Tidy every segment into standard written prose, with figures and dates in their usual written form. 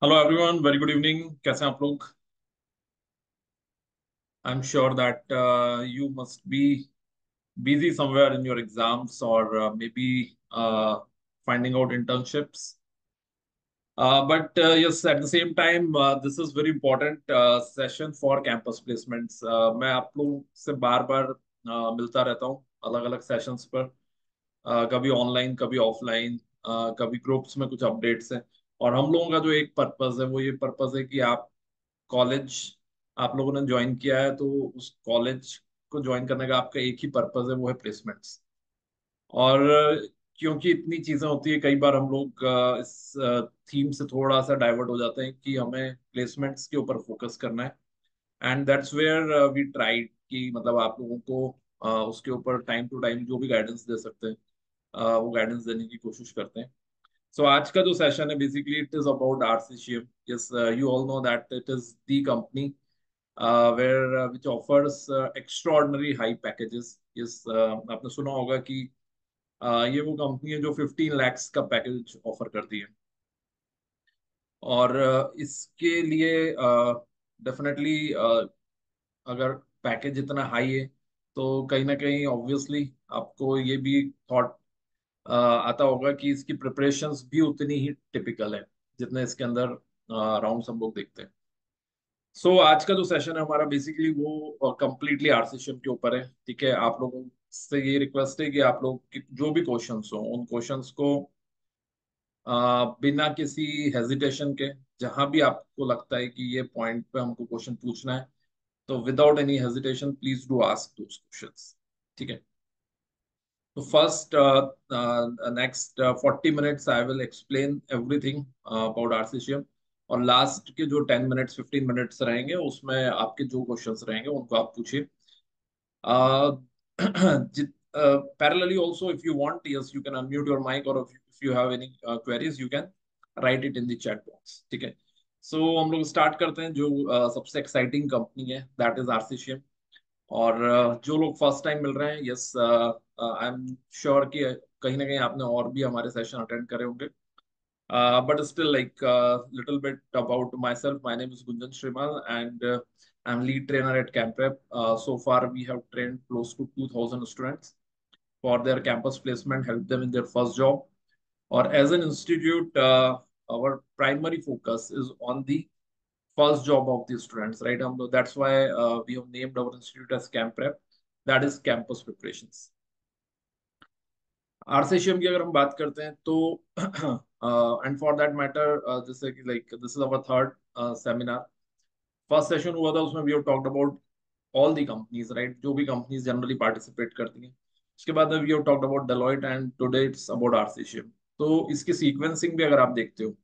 Hello everyone, very good evening. कैसे हैं आप लोग? आई am sure that you must be busy somewhere in your exams or maybe finding out internships. But yes, at the same time, this is very important session for campus placements. मैं आप लोगों से बार बार मिलता रहता हूँ अलग अलग सेशंस पर। कभी ऑनलाइन, कभी ऑफलाइन, कभी ग्रुप्स में कुछ अपडेट्स हैं। और हम लोगों का जो एक पर्पस है वो ये पर्पस है कि आप कॉलेज आप लोगों ने ज्वाइन किया है तो उस कॉलेज को ज्वाइन करने का आपका एक ही पर्पस है, वो है प्लेसमेंट्स। और क्योंकि इतनी चीजें होती है, कई बार हम लोग इस थीम से थोड़ा सा डाइवर्ट हो जाते हैं कि हमें प्लेसमेंट्स के ऊपर फोकस करना है। And that's where we tried कि मतलब आप लोगों को उसके ऊपर टाइम टू टाइम जो भी गाइडेंस दे सकते हैं वो गाइडेंस देने की कोशिश करते हैं। सो आज का जो सेशन है basically it is about RCCM. Yes, you all know that it is the company where which offers extraordinary high packages. Yes, आपने सुना होगा कि ये वो कंपनी है जो 15 lakhs का पैकेज ऑफर करती है। और इसके लिए डेफिनेटली अगर पैकेज इतना हाई है तो कहीं ना कहीं ऑब्वियसली आपको ये भी थॉट आता होगा कि इसकी प्रिपरेशंस भी उतनी ही टिपिकल है जितने इसके अंदर राउंड्स हम लोग देखते हैं। आज का जो सेशन है हमारा बेसिकली वो कंप्लीटली आरसीएम के ऊपर है। ठीक है, आप लोगों से ये रिक्वेस्ट है कि आप लोग जो भी क्वेश्चंस हो उन क्वेश्चंस को बिना किसी हेजिटेशन के, जहां भी आपको लगता है कि ये पॉइंट पे हमको क्वेश्चन पूछना है, तो without any hesitation please do ask those questions. ठीक है, तो first next 40 minutes I will explain everything about RCM. और लास्ट के जो 10 मिनट्स 15 मिनट्स रहेंगे उसमें आपके जो क्वेश्चंस रहेंगे उनको आप पूछिए। Uh, parallelly also, if you want, yes, you can unmute your mic, or if you have any queries, you can write it in the chat box. ठीक है, सो हम लोग स्टार्ट करते हैं। जो सबसे एक्साइटिंग कंपनी है दैट इज आरसीसीएम। और जो लोग फर्स्ट टाइम मिल रहे हैं, यस, आई एम श्योर कि कहीं ना कहीं आपने और भी हमारे सेशन अटेंड करे होंगे। But still, like little bit about myself. My name is Gunjan Shrimal, and I'm lead trainer at CampRep. So far, we have trained close to 2,000 students for their campus placement, helped them in their first job. Or as an institute, our primary focus is on the first job of the students, right? That's why we have named our institute as CampRep. That is campus preparations. RCM की अगर हम बात करते हैं तो and for that matter, जैसे कि like this is our third seminar. First session हुआ था उसमें we have talked about all the companies, right, जो भी कंपनीज जनरली पार्टिसिपेट करती हैं। उसके बाद we have talked about Deloitte and today it's about RCM. तो इसकी सीक्वेंसिंग भी अगर आप देखते हो,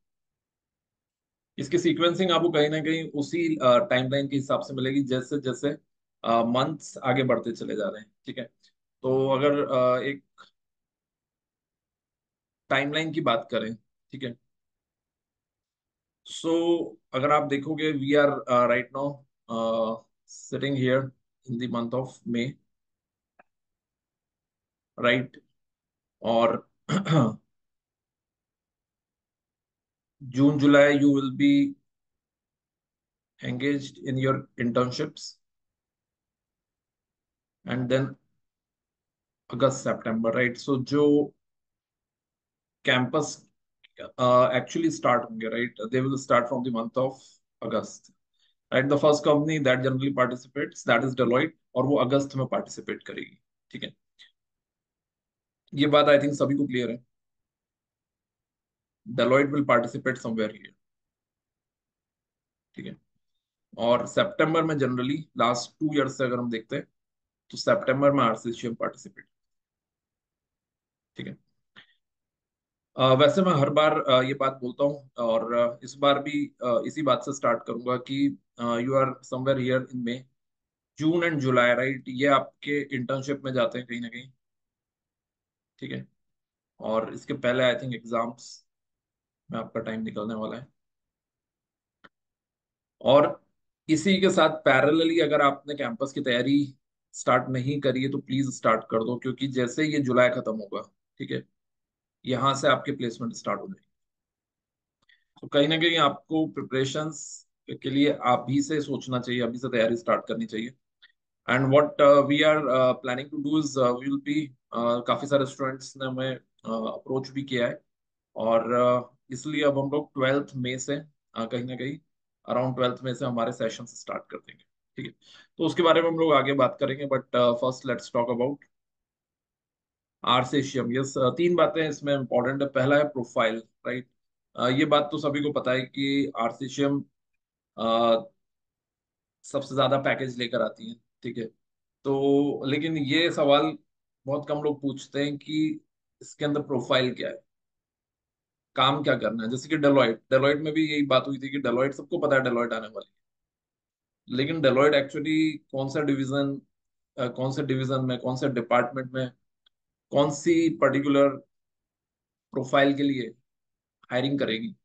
इसकी सीक्वेंसिंग आपको कहीं ना कहीं उसी टाइमलाइन के हिसाब से मिलेगी जैसे जैसे मंथ्स आगे बढ़ते चले जा रहे हैं। ठीक है, तो अगर एक टाइमलाइन की बात करें, ठीक है, सो अगर आप देखोगे we are right now sitting here in the month of May, right. और June July you will be engaged in your internships, and then August September, right. So जो कैंपस एक्चुअली स्टार्ट होंगे, right, they will start from the month of August, right. The first company that generally participates that is Deloitte, और वो अगस्त में participate करेगी। ठीक है, ये बात आई थिंक सभी को क्लियर है। Deloitte will participate somewhere here. ठीक है, और सितंबर में जनरली लास्ट 2 ईयर्स से अगर हम देखते हैं तो सितंबर में आरसीसीएम पार्टिसिपेट। ठीक है, वैसे मैं हर बार ये बात बोलता हूँ, और इस बार भी इसी बात से स्टार्ट करूंगा कि you are somewhere here in May. June and July, right, ये आपके इंटर्नशिप में जाते हैं कहीं ना कहीं। ठीक है, और इसके पहले आई थिंक एग्जाम्स में आपका टाइम निकलने वाला है। और इसी के साथ पैरेलली अगर आपने कैंपस की तैयारी स्टार्ट नहीं करी है तो प्लीज स्टार्ट कर दो, क्योंकि जैसे ये जुलाई खत्म होगा, ठीक है, यहाँ से आपके प्लेसमेंट स्टार्ट हो जाएंगे। तो कहीं ना कहीं आपको प्रिपरेशंस के लिए आप ही से सोचना चाहिए, अभी से तैयारी स्टार्ट करनी चाहिए। And what we are planning to do is will be, काफी सारे स्टूडेंट्स ने हमें अप्रोच भी किया है। और इसलिए अब हम लोग 12th मई से कहीं ना कहीं अराउंड 12th मई से हमारे सेशन स्टार्ट कर देंगे। ठीक है, तो उसके बारे में हम लोग आगे बात करेंगे, but first let's talk about RCCM. Yes, तीन बातें इसमें इंपॉर्टेंट है। पहला है प्रोफाइल, राइट। ये बात तो सभी को पता है कि आरसेशियम सबसे ज्यादा पैकेज लेकर आती है। ठीक है, तो लेकिन ये सवाल बहुत कम लोग पूछते हैं कि इसके अंदर प्रोफाइल क्या है, काम क्या करना है। जैसे कि डेलॉइट, डेलॉइट में भी यही बात हुई थी कि डेलॉइट सबको पता है डेलॉइट आने वाली है, लेकिन डेलॉइट एक्चुअली कौन से डिवीजन में, कौन से डिपार्टमेंट में, कौन सी पर्टिकुलर प्रोफाइल के लिए हायरिंग करेगी,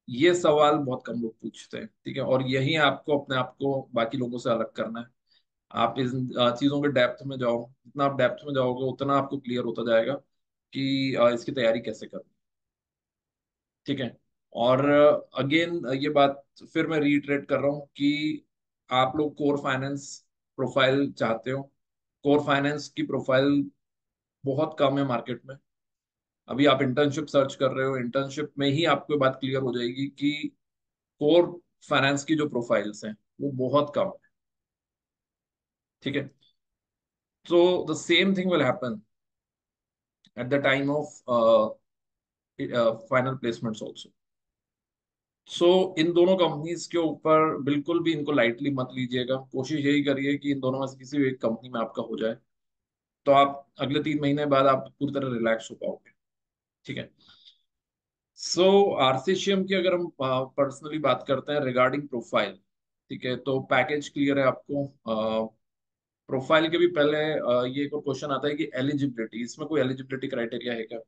ये सवाल बहुत कम लोग पूछते हैं। ठीक है, और यही आपको अपने आप को बाकी लोगों से अलग करना है। आप इस चीजों के डेप्थ में जाओ, जितना आप डेप्थ में जाओगे उतना आपको क्लियर होता जाएगा कि इसकी तैयारी कैसे करनी। ठीक है, और अगेन ये बात फिर मैं रीइटरेट कर रहा हूँ कि आप लोग कोर फाइनेंस प्रोफाइल चाहते हो। कोर फाइनेंस की प्रोफाइल बहुत कम है मार्केट में। अभी आप इंटर्नशिप सर्च कर रहे हो, इंटर्नशिप में ही आपको ये बात क्लियर हो जाएगी कि कोर फाइनेंस की जो प्रोफाइल्स हैं वो बहुत कम है। ठीक है, तो the same thing will happen at the time of final placements also. So इन दोनों कंपनीज के ऊपर बिल्कुल भी इनको लाइटली मत लीजिएगा। कोशिश यही करिए कि इन दोनों में से किसी भी एक कंपनी में आपका हो जाए, तो आप अगले 3 महीने बाद आप पूरी तरह रिलैक्स हो पाओगे। ठीक है, सो आरसीसीएम की अगर हम पर्सनली बात करते हैं रिगार्डिंग प्रोफाइल, ठीक है, तो पैकेज क्लियर है आपको। प्रोफाइल के भी पहले ये एक और क्वेश्चन आता है कि एलिजिबिलिटी, इसमें कोई एलिजिबिलिटी क्राइटेरिया है क्या।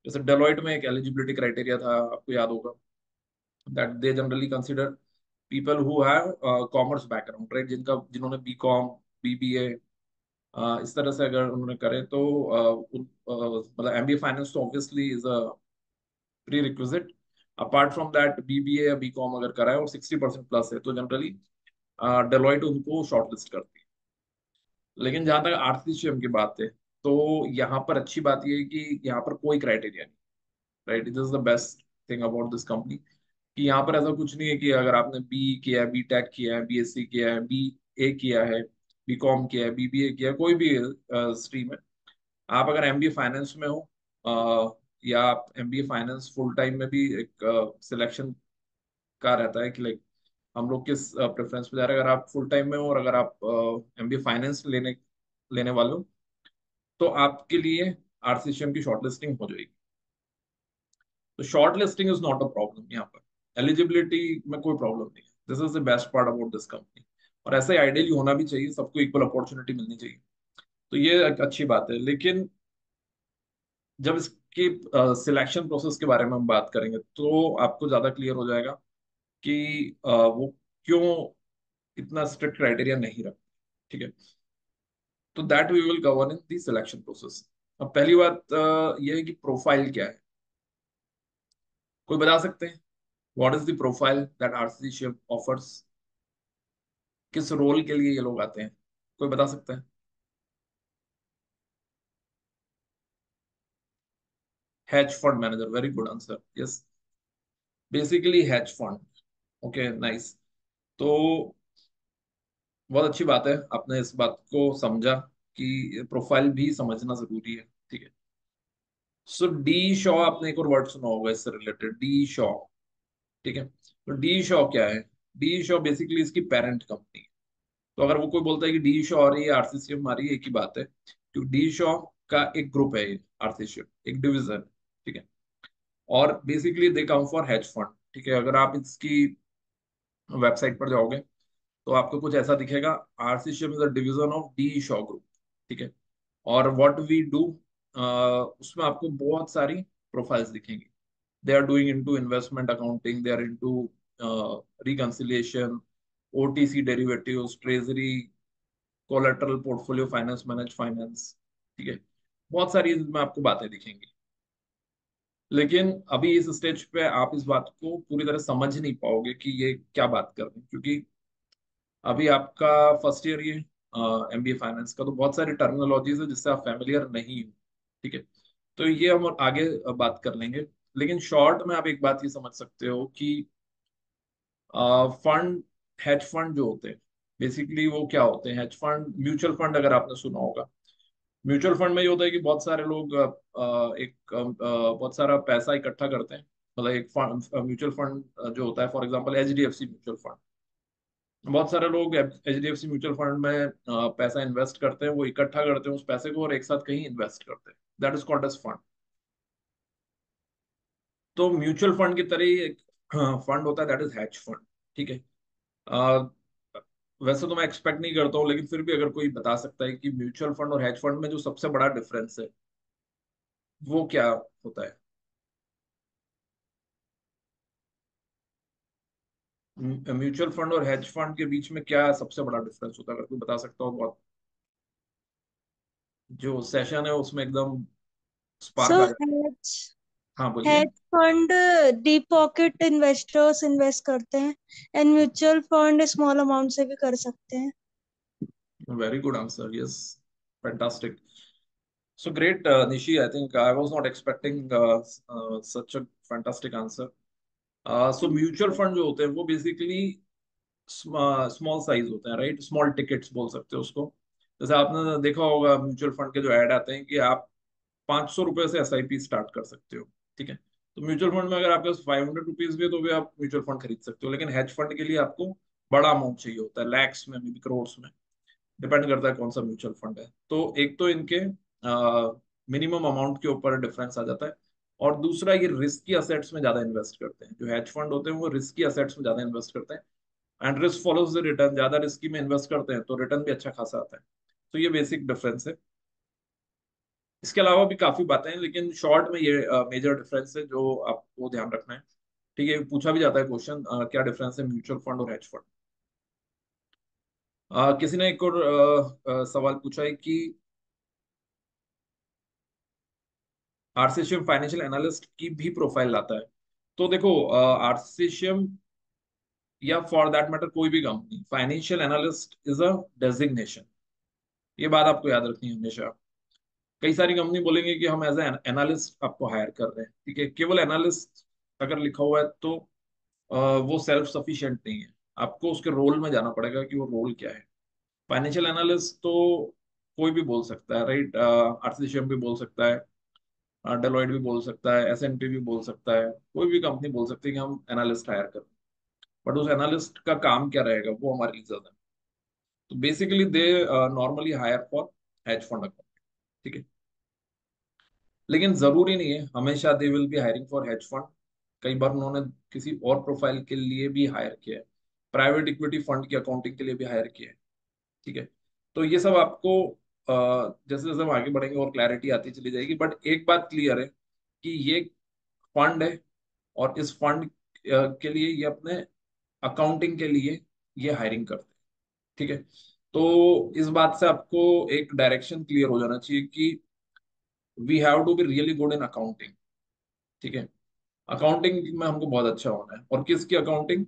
जैसे डेलॉइट में एक एलिजिबिलिटी क्राइटेरिया था, आपको याद होगा, that they generally consider people who have commerce background, right, जिन्होंने बीकॉम, बीबीए, इस तरह से अगर उन्होंने करे तो मतलब एमबीए फाइनेंस तो obviously is a pre requisite. Apart from that BBA या बीकॉम अगर करा है और 60% प्लस है तो जनरली डेलॉइट उनको शॉर्टलिस्ट करती है। लेकिन जहां तक आरसीसीएम की बात है, तो यहाँ पर अच्छी बात यह है कि यहाँ पर कोई क्राइटेरिया नहीं, right. It is the best thing about this company कि यहाँ पर ऐसा कुछ नहीं है कि अगर आपने बी किया है, बी टेक किया है, बीएससी किया है, बी ए किया है, बी कॉम किया है, बीबीए किया है, कोई भी स्ट्रीम है, आप अगर एमबीए फाइनेंस में हो या आप एमबीए फाइनेंस फुल टाइम में भी एक सिलेक्शन का रहता है कि लाइक हम लोग किस प्रेफरेंस पे जा रहे हैं। अगर आप फुल टाइम में हो और अगर आप एमबीए फाइनेंस लेने लेने वाले हो, तो आपके लिए आरसीसीएम की शॉर्टलिस्टिंग हो जाएगी। तो short listing is not a problem यहाँ पर, एलिजिबिलिटी में कोई प्रॉब्लम नहीं है। This is the best part about this company, और ऐसा ही आइडियली होना भी चाहिए, सबको इक्वल अपॉर्चुनिटी मिलनी चाहिए। तो ये एक अच्छी बात है। लेकिन जब इसकी सिलेक्शन प्रोसेस के बारे में हम बात करेंगे तो आपको ज्यादा क्लियर हो जाएगा कि वो क्यों इतना स्ट्रिक्ट क्राइटेरिया नहीं रखते। ठीक है, तो that we will cover in the selection process. अब पहली बात ये है कि प्रोफाइल क्या है। कोई बता सकते हैं what is the profile that RCC offers, किस रोल के लिए ये लोग आते हैं, कोई बता सकता है। Has fund manager, very good answer, yes, basically has fund. Okay, nice. तो बहुत अच्छी बात है आपने इस बात को समझा कि प्रोफाइल भी समझना जरूरी है। ठीक है, सो डी शॉ, आपने एक और वर्ड सुना होगा इससे रिलेटेड, डी शॉ। ठीक है, तो डी शॉ क्या है। डी शॉ बेसिकली इसकी पेरेंट कंपनी है। तो अगर वो कोई बोलता है कि डी शॉ आ रही है, आरसीसीएम आ रही है, एक ही बात है, क्योंकि डी शॉ का एक ग्रुप है, ये आरसीसीएम एक डिवीजन। ठीक है, और basically they come for hedge fund. ठीक है, अगर आप इसकी वेबसाइट पर जाओगे तो आपको कुछ ऐसा दिखेगा, RCCM is a division of D Shaw group. ठीक है, और व्हाट वी डू, उसमें आपको बहुत सारी प्रोफाइल्स दिखेंगी। They are doing into investment accounting, they are into reconciliation, OTC derivatives, treasury, collateral, portfolio finance, manage finance. ठीक है, बहुत सारी इसमें आपको बातें दिखेंगी। लेकिन अभी इस स्टेज पे आप इस बात को पूरी तरह समझ नहीं पाओगे कि ये क्या बात कर रहे हैं, क्योंकि अभी आपका फर्स्ट ईयर ये एमबीए फाइनेंस का, तो बहुत सारी टर्मिनोलॉजीज है जिससे आप फैमिलियर नहीं हो। ठीक है, तो ये हम आगे बात कर लेंगे। लेकिन शॉर्ट में आप एक बात ये समझ सकते हो कि फंड, हेज फंड जो होते हैं, बेसिकली वो क्या होते हैं? हेज फंड, म्यूचुअल फंड अगर आपने सुना होगा। म्यूचुअल फंड में ये होता है कि बहुत सारे लोग बहुत सारा पैसा इकट्ठा करते हैं। मतलब एक फंड, म्यूचुअल फंड जो होता है, for example HDFC mutual fund, बहुत सारे लोग एचडीएफसी म्यूचुअल फंड में पैसा इन्वेस्ट करते हैं, वो इकट्ठा करते हैं उस पैसे को और एक साथ कहीं इन्वेस्ट करते हैं। That is called as fund. तो म्यूचुअल फंड की तरह ही एक फंड होता है, दैट इज हैज फंड। ठीक है। अ, वैसे तो मैं एक्सपेक्ट नहीं करता हूँ, लेकिन फिर भी अगर कोई बता सकता है कि म्यूचुअल फंड और हैज फंड में जो सबसे बड़ा डिफरेंस है वो क्या होता है? म्यूचुअल फंड और हेज फंड के बीच में क्या सबसे बड़ा डिफरेंस होता है, अगर कोई बता सकता हो बहुत, जो सेशन है उसमें एकदम सो स्पार्क आ जाए। हेज हाँ बोलिए। Hedge fund deep pocket investors invest करते हैं, and mutual fund small amount से भी कर सकते हैं। Very good answer, yes, fantastic. So great Nishi, I think I was not expecting such a fantastic answer. So mutual fund जो होते हैं वो बेसिकली स्मॉल साइज होते हैं, राइट? स्मॉल टिकट्स बोल सकते हो उसको। जैसे आपने देखा होगा म्यूचुअल फंड के जो ऐड आते हैं कि आप 500 रुपए से एसआईपी स्टार्ट कर सकते हो। ठीक है, तो म्यूचुअल फंड में अगर आपके पास 500 रुपीज भी है तो भी आप म्यूचुअल फंड खरीद सकते हो। लेकिन हेज फंड के लिए आपको बड़ा अमाउंट चाहिए होता है, लैक्स में, मे बी करोड़ में, डिपेंड करता है कौन सा म्यूचुअल फंड है। तो एक तो इनके मिनिमम अमाउंट के ऊपर डिफरेंस आ जाता है, और दूसरा ये रिस्की असेट्स में ज्यादा इन्वेस्ट करते हैं। जो हेज फंड होते हैं वो रिस्की असेट्स में ज्यादा इन्वेस्ट करते हैं, and risk follows the return. ज्यादा रिस्की में इन्वेस्ट करते हैं तो रिटर्न भी अच्छा खासा आता है। तो ये बेसिक डिफरेंस है। इसके अलावा भी काफी बातें हैं, लेकिन शॉर्ट में ये मेजर डिफरेंस है जो आपको ध्यान रखना है। ठीक है, पूछा भी जाता है क्वेश्चन, क्या डिफरेंस है म्यूचुअल फंड और हेज फंड। किसी ने एक और सवाल पूछा है कि आरसीएम फाइनेंशियल एनालिस्ट की भी प्रोफाइल लाता है। तो देखो, आरसीएम या फॉर दैट मैटर कोई भी company, financial analyst is a designation. ये बात आपको याद रखनी है हमेशा। कई सारी कंपनी बोलेंगे कि हम एज एनालिस्ट आपको हायर कर रहे हैं। ठीक है, केवल एनालिस्ट अगर लिखा हुआ है तो वो सेल्फ सफिशिएंट नहीं है। आपको उसके रोल में जाना पड़ेगा कि वो रोल क्या है। फाइनेंशियल एनालिस्ट तो कोई भी बोल सकता है, राइट? आरसीएम भी बोल सकता है, डेलॉयट भी बोल सकता है, एसएनपी भी बोल सकता है, कोई भी कंपनी बोल सकती है कि हम एनालिस्ट हायर कर। बट उस एनालिस्ट का काम क्या रहेगा वो हमारे लिए ज्यादा है। तो basically they normally hire for hedge fund account. ठीक है, लेकिन जरूरी नहीं है हमेशा they will be hiring for hedge fund. कई बार उन्होंने किसी और प्रोफाइल के लिए भी हायर किया है, प्राइवेट इक्विटी फंड की अकाउंटिंग के लिए भी हायर किया है। ठीक है, तो ये सब आपको जैसे जैसे हम आगे बढ़ेंगे और क्लैरिटी आती चली जाएगी। बट एक बात क्लियर है कि ये फंड है, और इस फंड के लिए ये अपने अकाउंटिंग के लिए ये हायरिंग करते हैं। ठीक है, तो इस बात से आपको एक डायरेक्शन क्लियर हो जाना चाहिए कि we have to be really good in accounting. ठीक है, अकाउंटिंग में हमको बहुत अच्छा होना है। और किसकी अकाउंटिंग?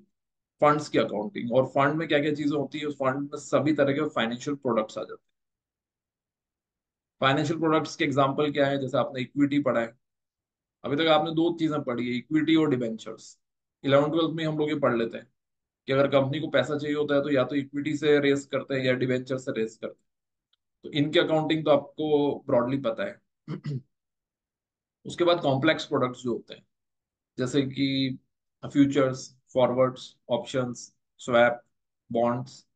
फंड्स की अकाउंटिंग। और फंड में क्या क्या चीजें होती है? उस फंड में सभी तरह के फाइनेंशियल प्रोडक्ट्स आ जाते हैं। फाइनेंशियल प्रोडक्ट्स के एग्जांपल क्या है? जैसे आपने इक्विटी पढ़ा है, अभी तक आपने दो चीजें पढ़ी है, इक्विटी और डिबेंचर्स। 11th 12th में हम लोग ये पढ़ लेते हैं कि अगर कंपनी को पैसा चाहिए होता है तो या तो इक्विटी से रेस करते हैं या डिबेंचर से रेस करते हैं। तो इनकी अकाउंटिंग तो आपको ब्रॉडली पता है। उसके बाद कॉम्प्लेक्स प्रोडक्ट्स जो होते हैं, जैसे कि futures, forwards, options, swap, bonds,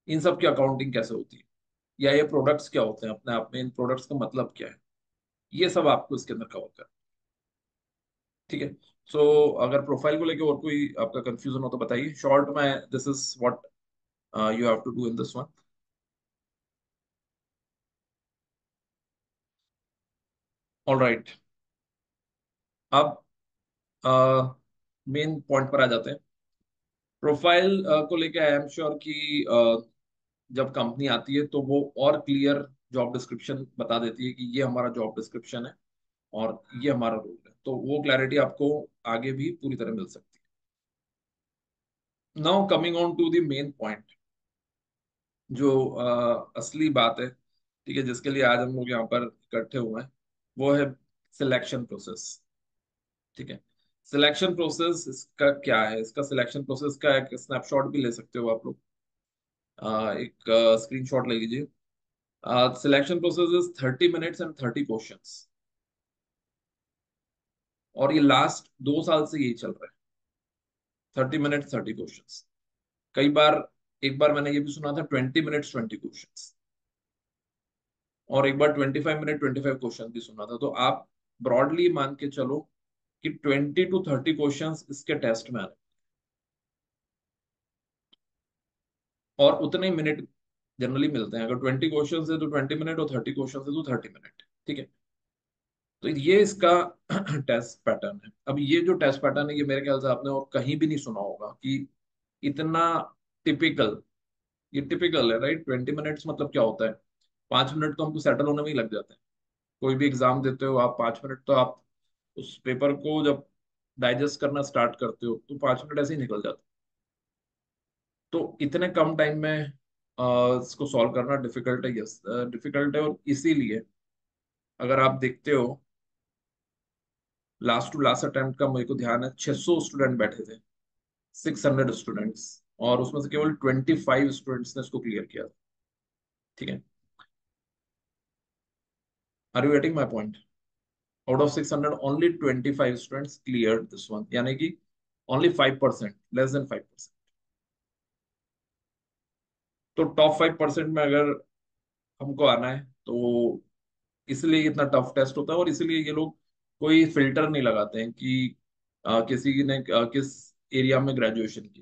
इन सब की अकाउंटिंग कैसे होती है, या ये प्रोडक्ट्स क्या होते हैं अपने आप में, इन प्रोडक्ट्स का मतलब क्या है, ये सब आपको इसके अंदर कवर कर। ठीक है, सो अगर प्रोफाइल को लेके और कोई आपका कंफ्यूजन हो तो बताइए। शॉर्ट में this is what you have to do in this one. All right, अब मेन पॉइंट पर आ जाते हैं। प्रोफाइल को लेके आई एम श्योर कि जब कंपनी आती है तो वो और क्लियर जॉब डिस्क्रिप्शन बता देती है कि ये हमारा जॉब डिस्क्रिप्शन है और ये हमारा रोल है। तो वो क्लैरिटी आपको आगे भी पूरी तरह मिल सकती है। Now coming on to the main point, जो असली बात है, ठीक है, जिसके लिए आज हम लोग यहाँ पर इकट्ठे हुए हैं, वो है सिलेक्शन प्रोसेस। ठीक है, सिलेक्शन प्रोसेस इसका क्या है, इसका सिलेक्शन प्रोसेस का एक स्नैपशॉट भी ले सकते हो आप लोग। एक स्क्रीनशॉट ले लीजिए। Selection process is 30 minutes and 30 questions, और ये लास्ट 2 साल से यही चल रहा है। 30 मिनट्स 30 क्वेश्चंस। कई बार, एक बार मैंने ये भी सुना था 20 मिनट्स 20 क्वेश्चंस, और एक बार 25 मिनट 25 क्वेश्चन भी सुना था। तो आप ब्रॉडली मान के चलो कि 20 to 30 क्वेश्चंस इसके टेस्ट में आने, और उतने ही मिनट जनरली मिलते हैं। अगर 20 क्वेश्चन है तो 20 मिनट, और 30 क्वेश्चन है तो 30 मिनट। ठीक है, तो ये इसका टेस्ट पैटर्न है। अब ये जो टेस्ट पैटर्न है, ये मेरे ख्याल से आपने और कहीं भी नहीं सुना होगा कि इतना टिपिकल। ये टिपिकल है, राइट? 20 मिनट्स मतलब क्या होता है? 5 मिनट तो हमको सेटल होने में ही लग जाते हैं। कोई भी एग्जाम देते हो आप, 5 मिनट तो आप उस पेपर को जब डाइजेस्ट करना स्टार्ट करते हो तो 5 मिनट ऐसे ही निकल जाते हैं। तो इतने कम टाइम में इसको सॉल्व करना डिफिकल्ट है, यस डिफिकल्ट है। और इसीलिए अगर आप देखते हो, लास्ट टू लास्ट अटेम्प्ट का मेरे को ध्यान है 600 स्टूडेंट बैठे थे, 600 स्टूडेंट्स, और उसमें से केवल 25 स्टूडेंट्स ने इसको क्लियर किया। ठीक है, are you getting my point? Out of 600 only 25 students clear this one, यानी कि ओनली 5%, लेस देन 5%। तो टॉप 5% में अगर हमको आना है, तो इसलिए इतना टफ टेस्ट होता है, और इसलिए ये लोग कोई फिल्टर नहीं लगाते हैं कि किसी ने किस एरिया में ग्रेजुएशन की,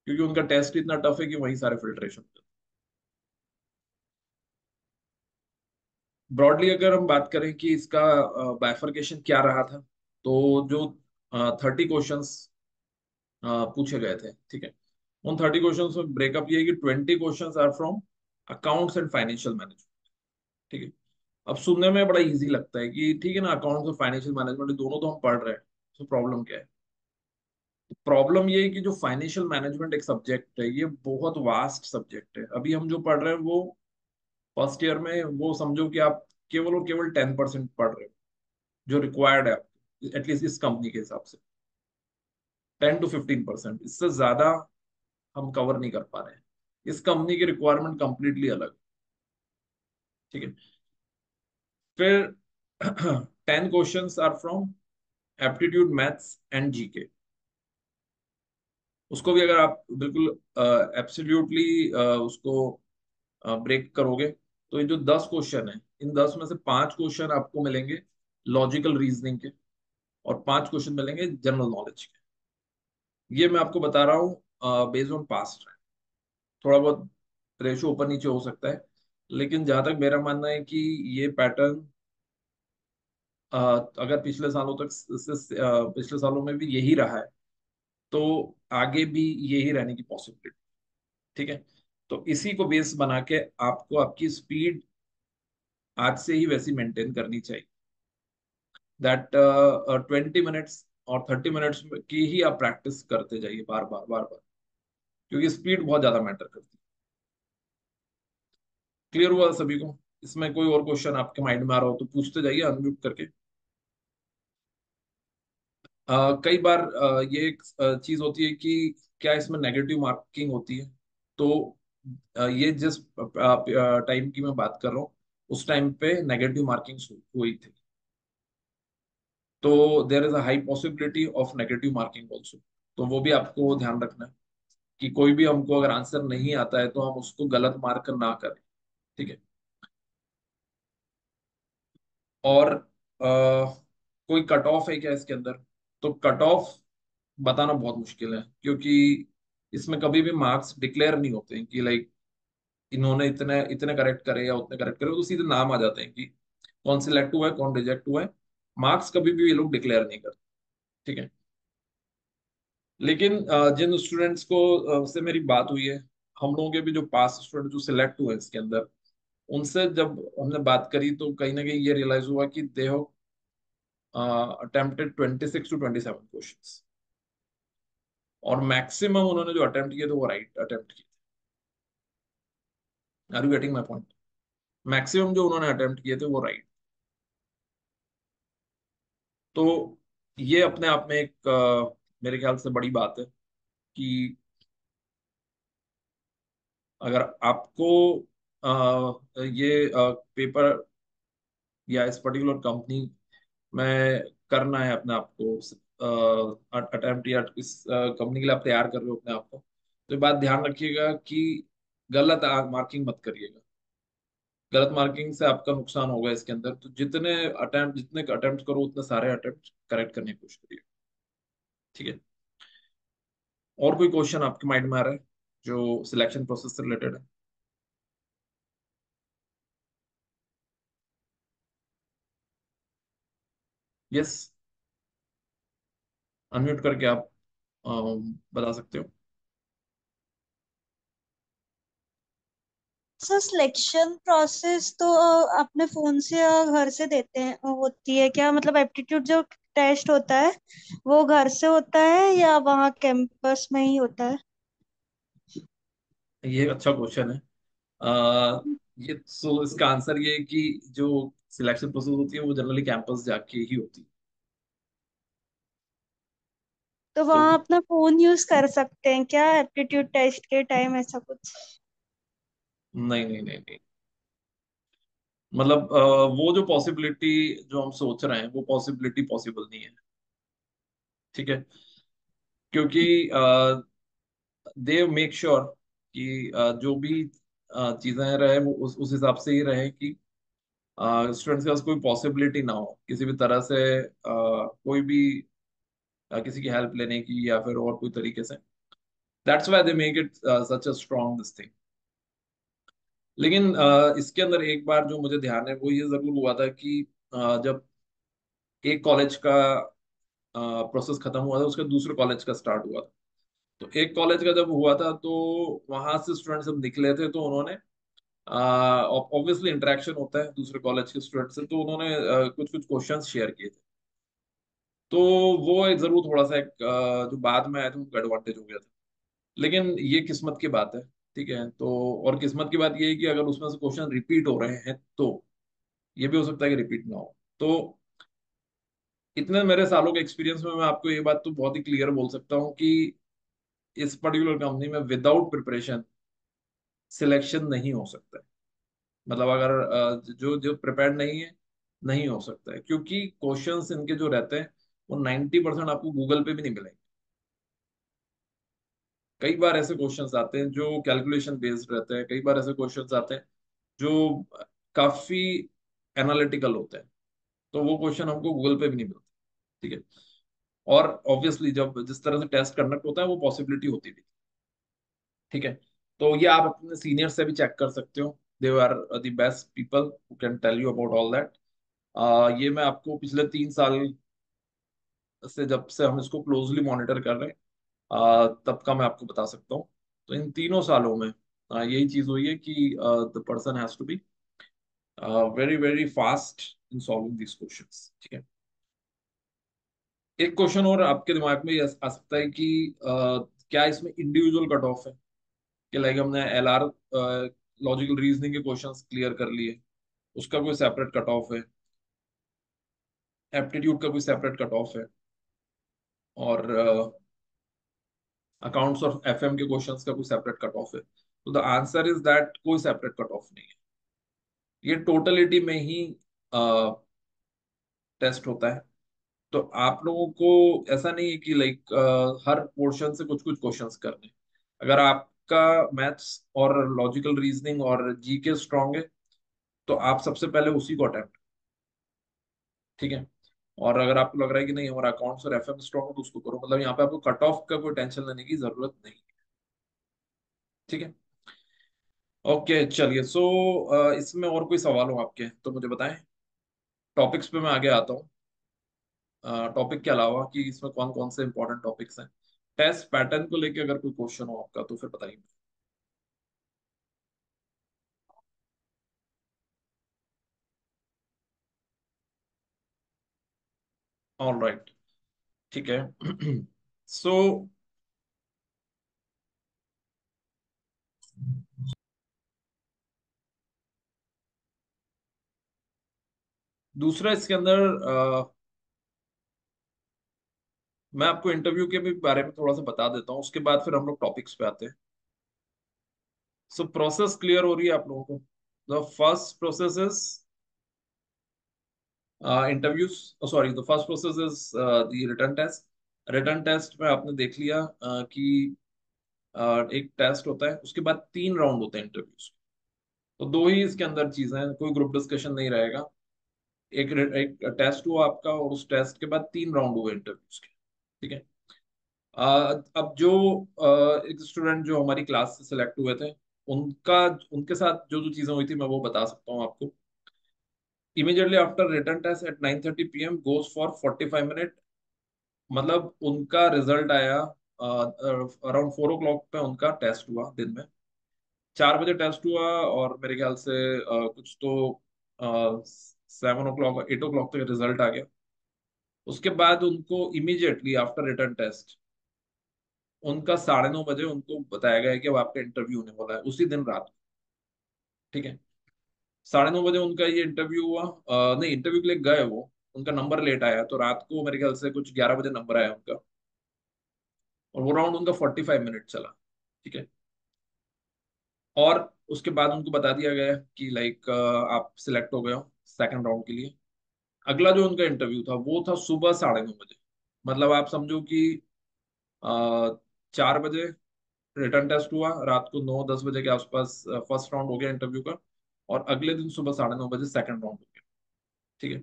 क्योंकि उनका टेस्ट इतना टफ है कि वहीं सारे फिल्ट्रेशन होते हैं। ब्रॉडली अगर हम बात करें कि इसका बाइफरकेशन क्या रहा था, तो जो 30 क्वेश्चंस पूछे गए थे, ठीक है, उन 30 क्वेश्चंस में ब्रेकअप ये है कि 20 questions are from accounts and financial management. ठीक है, अब सुनने में बड़ा इजी लगता है कि ठीक है ना, अकाउंट्स और फाइनेंशियल मैनेजमेंट दोनों तो हम पढ़ रहे हैं, तो प्रॉब्लम क्या है? प्रॉब्लम ये है कि जो फाइनेंशियल मैनेजमेंट एक सब्जेक्ट है, ये बहुत वास्ट सब्जेक्ट है। अभी हम जो पढ़ रहे हैं वो फर्स्ट ईयर में, वो समझो कि आप केवल और केवल 10% पढ़ रहे हो, जो रिक्वायर्ड है एटलीस्ट इस कंपनी के हिसाब से। 10 to 15%, इससे ज्यादा हम कवर नहीं कर पा रहे हैं। इस कंपनी की रिक्वायरमेंट कंप्लीटली अलग। ठीक है, फिर 10 questions are from aptitude, maths and GK. उसको भी अगर आप बिल्कुल एब्सोल्युटली उसको ब्रेक करोगे, तो ये जो 10 क्वेश्चन है, इन 10 में से 5 क्वेश्चन आपको मिलेंगे लॉजिकल रीजनिंग के, और 5 क्वेश्चन मिलेंगे जनरल नॉलेज के। ये मैं आपको बता रहा हूँ बेस्ड ऑन पास्ट। थोड़ा बहुत रेशो ऊपर नीचे हो सकता है, लेकिन जहां तक मेरा मानना है कि ये पैटर्न अगर पिछले सालों तक पिछले सालों में भी यही रहा है, तो आगे भी यही रहने की पॉसिबिलिटी। ठीक है, तो इसी को बेस बना के आपको आपकी स्पीड आज से ही वैसी मेंटेन करनी चाहिए, दैट 20 मिनट्स और 30 मिनट्स की ही आप प्रैक्टिस करते जाइए, बार बार बार बार, क्योंकि स्पीड बहुत ज्यादा मैटर करती है। क्लियर हुआ सभी को? इसमें कोई और क्वेश्चन आपके माइंड में आ रहा हो तो पूछते जाइए अनम्यूट करके। कई बार ये एक चीज होती है कि क्या इसमें नेगेटिव मार्किंग होती है? तो ये जिस टाइम की मैं बात कर रहा हूँ, उस टाइम पे नेगेटिव मार्किंग हुई थी। तो there is a high possibility of negative marking also. तो वो भी आपको ध्यान रखना है कि कोई भी हमको अगर आंसर नहीं आता है तो हम उसको गलत मार्क ना करें। ठीक है, और कोई कट ऑफ है क्या इसके अंदर? तो कट ऑफ बताना बहुत मुश्किल है, क्योंकि इसमें कभी भी मार्क्स डिक्लेयर नहीं होते हैं कि लाइक इन्होंने इतने इतने करेक्ट करे या उतने करेक्ट करे, तो सीधे नाम आ जाते हैं कि कौन सिलेक्ट हुआ है, कौन रिजेक्ट हुआ है। मार्क्स कभी भी ये लोग डिक्लेयर नहीं करते। ठीक है, लेकिन जिन स्टूडेंट्स को से मेरी बात हुई है, हम लोगों के भी जो पास स्टूडेंट जो सिलेक्ट हुए इसके अंदर, उनसे जब हमने बात करी तो कहीं ना कहीं ये रियलाइज हुआ कि दे अटेम्प्टेड 26 to 27 क्वेश्चंस, और मैक्सिमम उन्होंने जो अटेम्प्ट किए थे वो राइट अटेम्प्ट किए थे। Are you getting my point? Maximum जो उन्होंने अटेम्प्ट किए थे वो राइट। तो ये अपने आप में एक मेरे ख्याल से बड़ी बात है कि अगर आपको ये पेपर या इस पर्टिकुलर कंपनी में करना है अपने आप को अटेम्प्ट, या इस कंपनी के लिए आप तैयार कर रहे हो अपने आप को, तो ये बात ध्यान रखिएगा कि गलत मार्किंग मत करिएगा। गलत मार्किंग से आपका नुकसान होगा इसके अंदर। तो जितने अटेम्प्ट करो उतने सारे अटेम्प्ट करेक्ट करने की कोशिश करिए। ठीक है? और कोई क्वेश्चन आपके माइंड में आ रहा है जो सिलेक्शन प्रोसेस से रिलेटेड है? यस, अनम्यूट करके आप बता सकते हो। सर सिलेक्शन प्रोसेस तो अपने फोन से या घर से देते हैं होती है क्या? मतलब एप्टीट्यूड जो टेस्ट होता है वो घर से होता है या वहाँ कैंपस में ही होता है? ये एक अच्छा क्वेश्चन है। ये सो इसका आंसर ये है कि जो सिलेक्शन प्रोसेस होती है वो जनरली कैंपस जाके ही होती है। तो तो वहाँ अपना फोन यूज कर सकते हैं क्या एप्टीट्यूड टेस्ट के टाइम, ऐसा कुछ? नहीं नहीं नहीं नहीं, मतलब वो जो पॉसिबिलिटी जो हम सोच रहे हैं वो पॉसिबिलिटी पॉसिबल नहीं है। ठीक है? क्योंकि दे मेक श्योर कि जो भी चीजें रहे वो उस हिसाब से ही रहे कि स्टूडेंट्स के पास कोई पॉसिबिलिटी ना हो किसी भी तरह से कोई भी किसी की हेल्प लेने की या फिर और कोई तरीके से। That's why they make it such a strong this thing. लेकिन इसके अंदर एक बार जो मुझे ध्यान है वो ये जरूर हुआ था कि जब एक कॉलेज का प्रोसेस खत्म हुआ था उसके दूसरे कॉलेज का स्टार्ट हुआ था। तो एक कॉलेज का जब हुआ था तो वहां से स्टूडेंट जब निकले थे तो उन्होंने ऑब्वियसली इंटरेक्शन होता है दूसरे कॉलेज के स्टूडेंट से, तो उन्होंने कुछ कुछ क्वेश्चंस शेयर किए थे। तो वो एक जरूर थोड़ा सा एक जो बाद में आया था उनका एडवांटेज हो गया था। लेकिन ये किस्मत की बात है। ठीक है? तो और किस्मत की बात ये है कि अगर उसमें से क्वेश्चन रिपीट हो रहे हैं तो ये भी हो सकता है कि रिपीट ना हो। तो इतने मेरे सालों के एक्सपीरियंस में मैं आपको ये बात तो बहुत ही क्लियर बोल सकता हूँ कि इस पर्टिकुलर कंपनी में विदाउट प्रिपरेशन सिलेक्शन नहीं हो सकता है। मतलब अगर जो जो प्रिपेयर्ड नहीं है, नहीं हो सकता है, क्योंकि क्वेश्चंस इनके जो रहते हैं वो 90% आपको गूगल पे भी नहीं मिलेंगे। कई बार ऐसे क्वेश्चंस आते हैं जो कैलकुलेशन बेस्ड रहते हैं, कई बार ऐसे क्वेश्चंस आते हैं जो काफी एनालिटिकल होते हैं। तो वो क्वेश्चन हमको गूगल पे भी नहीं मिलते। ठीक है? और ऑब्वियसली जब जिस तरह से टेस्ट कंडक्ट होता है वो पॉसिबिलिटी होती भी। ठीक है? तो ये आप अपने सीनियर से भी चेक कर सकते हो। They are the best people who can tell you about all that. ये मैं आपको पिछले 3 साल से, जब से हम इसको क्लोजली मॉनिटर कर रहे हैं, तब का मैं आपको बता सकता हूँ। तो इन तीनों सालों में यही चीज हुई है कि the person has to be very very fast in solving this questions. ठीक है? एक क्वेश्चन और आपके दिमाग में ये आ सकता है कि क्या इसमें इंडिविजुअल कट ऑफ है? कि लाइक हमने LR लॉजिकल रीजनिंग के क्वेश्चंस क्लियर कर लिए, उसका कोई सेपरेट कट ऑफ है? एप्टीट्यूड का कोई सेपरेट कट ऑफ है? और अकाउंट्स और FM के क्वेश्चंस का कोई सेपरेट कट ऑफ है? तो द आंसर इज दैट कोई सेपरेट कट ऑफ नहीं है। ये टोटलिटी में ही टेस्ट होता है। तो आप लोगों को ऐसा नहीं है कि लाइक हर पोर्शन से कुछ कुछ क्वेश्चंस करने। अगर आपका मैथ्स और लॉजिकल रीजनिंग और GK स्ट्रांग है तो आप सबसे पहले उसी को अटेम्प्ट। ठीक है? और अगर आपको लग रहा है कि नहीं हमारा अकाउंट्स और FM स्ट्रांग है तो उसको करो। मतलब यहाँ पे आपको कट ऑफ का कोई टेंशन लेने की जरूरत नहीं। ठीक है? ओके, चलिए। सो इसमें और कोई सवाल हो आपके तो मुझे बताएं। टॉपिक्स पे मैं आगे आता हूँ। टॉपिक के अलावा कि इसमें कौन कौन से इंपॉर्टेंट टॉपिक्स हैं, टेस्ट पैटर्न को लेके अगर कोई क्वेश्चन हो आपका तो फिर बताइए। ऑल राइट, ठीक है। सो दूसरा इसके अंदर मैं आपको इंटरव्यू के भी बारे में थोड़ा सा बता देता हूँ, उसके बाद फिर हम लोग टॉपिक्स पे आते हैं। सो प्रोसेस क्लियर हो रही है आप लोगों को? The first process is interviews, sorry, the first process is the written test. Written test में आपने देख लिया कि एक टेस्ट होता है, उसके बाद 3 राउंड होते हैं इंटरव्यूज। तो दो ही इसके अंदर चीजें हैं, कोई ग्रुप डिस्कशन नहीं रहेगा। एक एक टेस्ट हुआ आपका, और उस टेस्ट के बाद 3 राउंड हुए इंटरव्यूज के। ठीक है। अब जो एक स्टूडेंट जो हमारी क्लास से सिलेक्ट हुए थे, उनका उनके साथ जो जो चीजें हुई थी मैं वो बता सकता हूँ आपको। Immediately after written test at 9:30 PM goes for 45 minute. मतलब उनका रिजल्ट आया अराउंड 4 o'clock पे, उनका टेस्ट हुआ दिन में। 4 बजे टेस्ट हुआ, और मेरे ख्याल से कुछ तो 7 o'clock 8 o'clock तक रिजल्ट आ गया। उसके बाद उनको इमीडिएटली आफ्टर रिटर्न टेस्ट, उनका 9:30 बजे उनको बताया गया कि अब आपका इंटरव्यू होने वाला है उसी दिन रात को। ठीक है। 9:30 बजे उनका ये इंटरव्यू हुआ। नहीं, इंटरव्यू के लिए गए वो, उनका नंबर लेट आया, तो रात को मेरे ख्याल से कुछ 11 बजे नंबर आया उनका। और वो राउंड उनका 45 मिनट चला। ठीक है। और उसके बाद उनको बता दिया गया कि लाइक आप सिलेक्ट हो गए हो सेकंड राउंड के लिए। अगला जो उनका इंटरव्यू था वो था सुबह 9:30 बजे। मतलब आप समझो कि 4 बजे रिटर्न टेस्ट हुआ, रात को 9-10 बजे के आसपास फर्स्ट राउंड हो गया इंटरव्यू का, और अगले दिन सुबह 9:30 बजे सेकंड राउंड हो गया। ठीक है।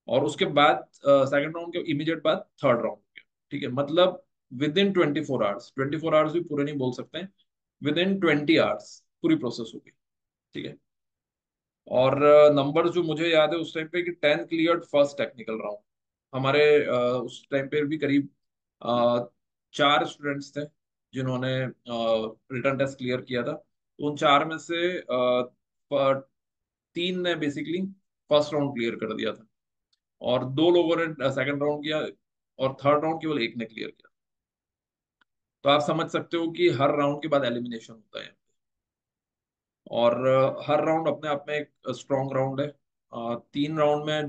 और उसके बाद सेकंड राउंड के इमीडिएट बाद थर्ड राउंड हो गया। ठीक है। मतलब विद इन 24 आवर्स, 24 आवर्स भी पूरे नहीं बोल सकते, विद इन 20 आवर्स पूरी प्रोसेस हो गई। ठीक है। और नंबर जो मुझे याद है उस टाइम पे कि 10 क्लियर्ड फर्स्ट टेक्निकल राउंड। हमारे उस टाइम पे भी करीब 4 स्टूडेंट्स थे जिन्होंने रिटर्न टेस्ट क्लियर किया था। तो उन 4 में से 3 ने बेसिकली फर्स्ट राउंड क्लियर कर दिया था, और 2 लोगों ने सेकंड राउंड किया, और थर्ड राउंड केवल एक ने क्लियर किया। तो आप समझ सकते हो कि हर राउंड के बाद एलिमिनेशन होता है। और हर राउंड अपने आप में एक स्ट्रॉन्ग राउंड है। 3 राउंड में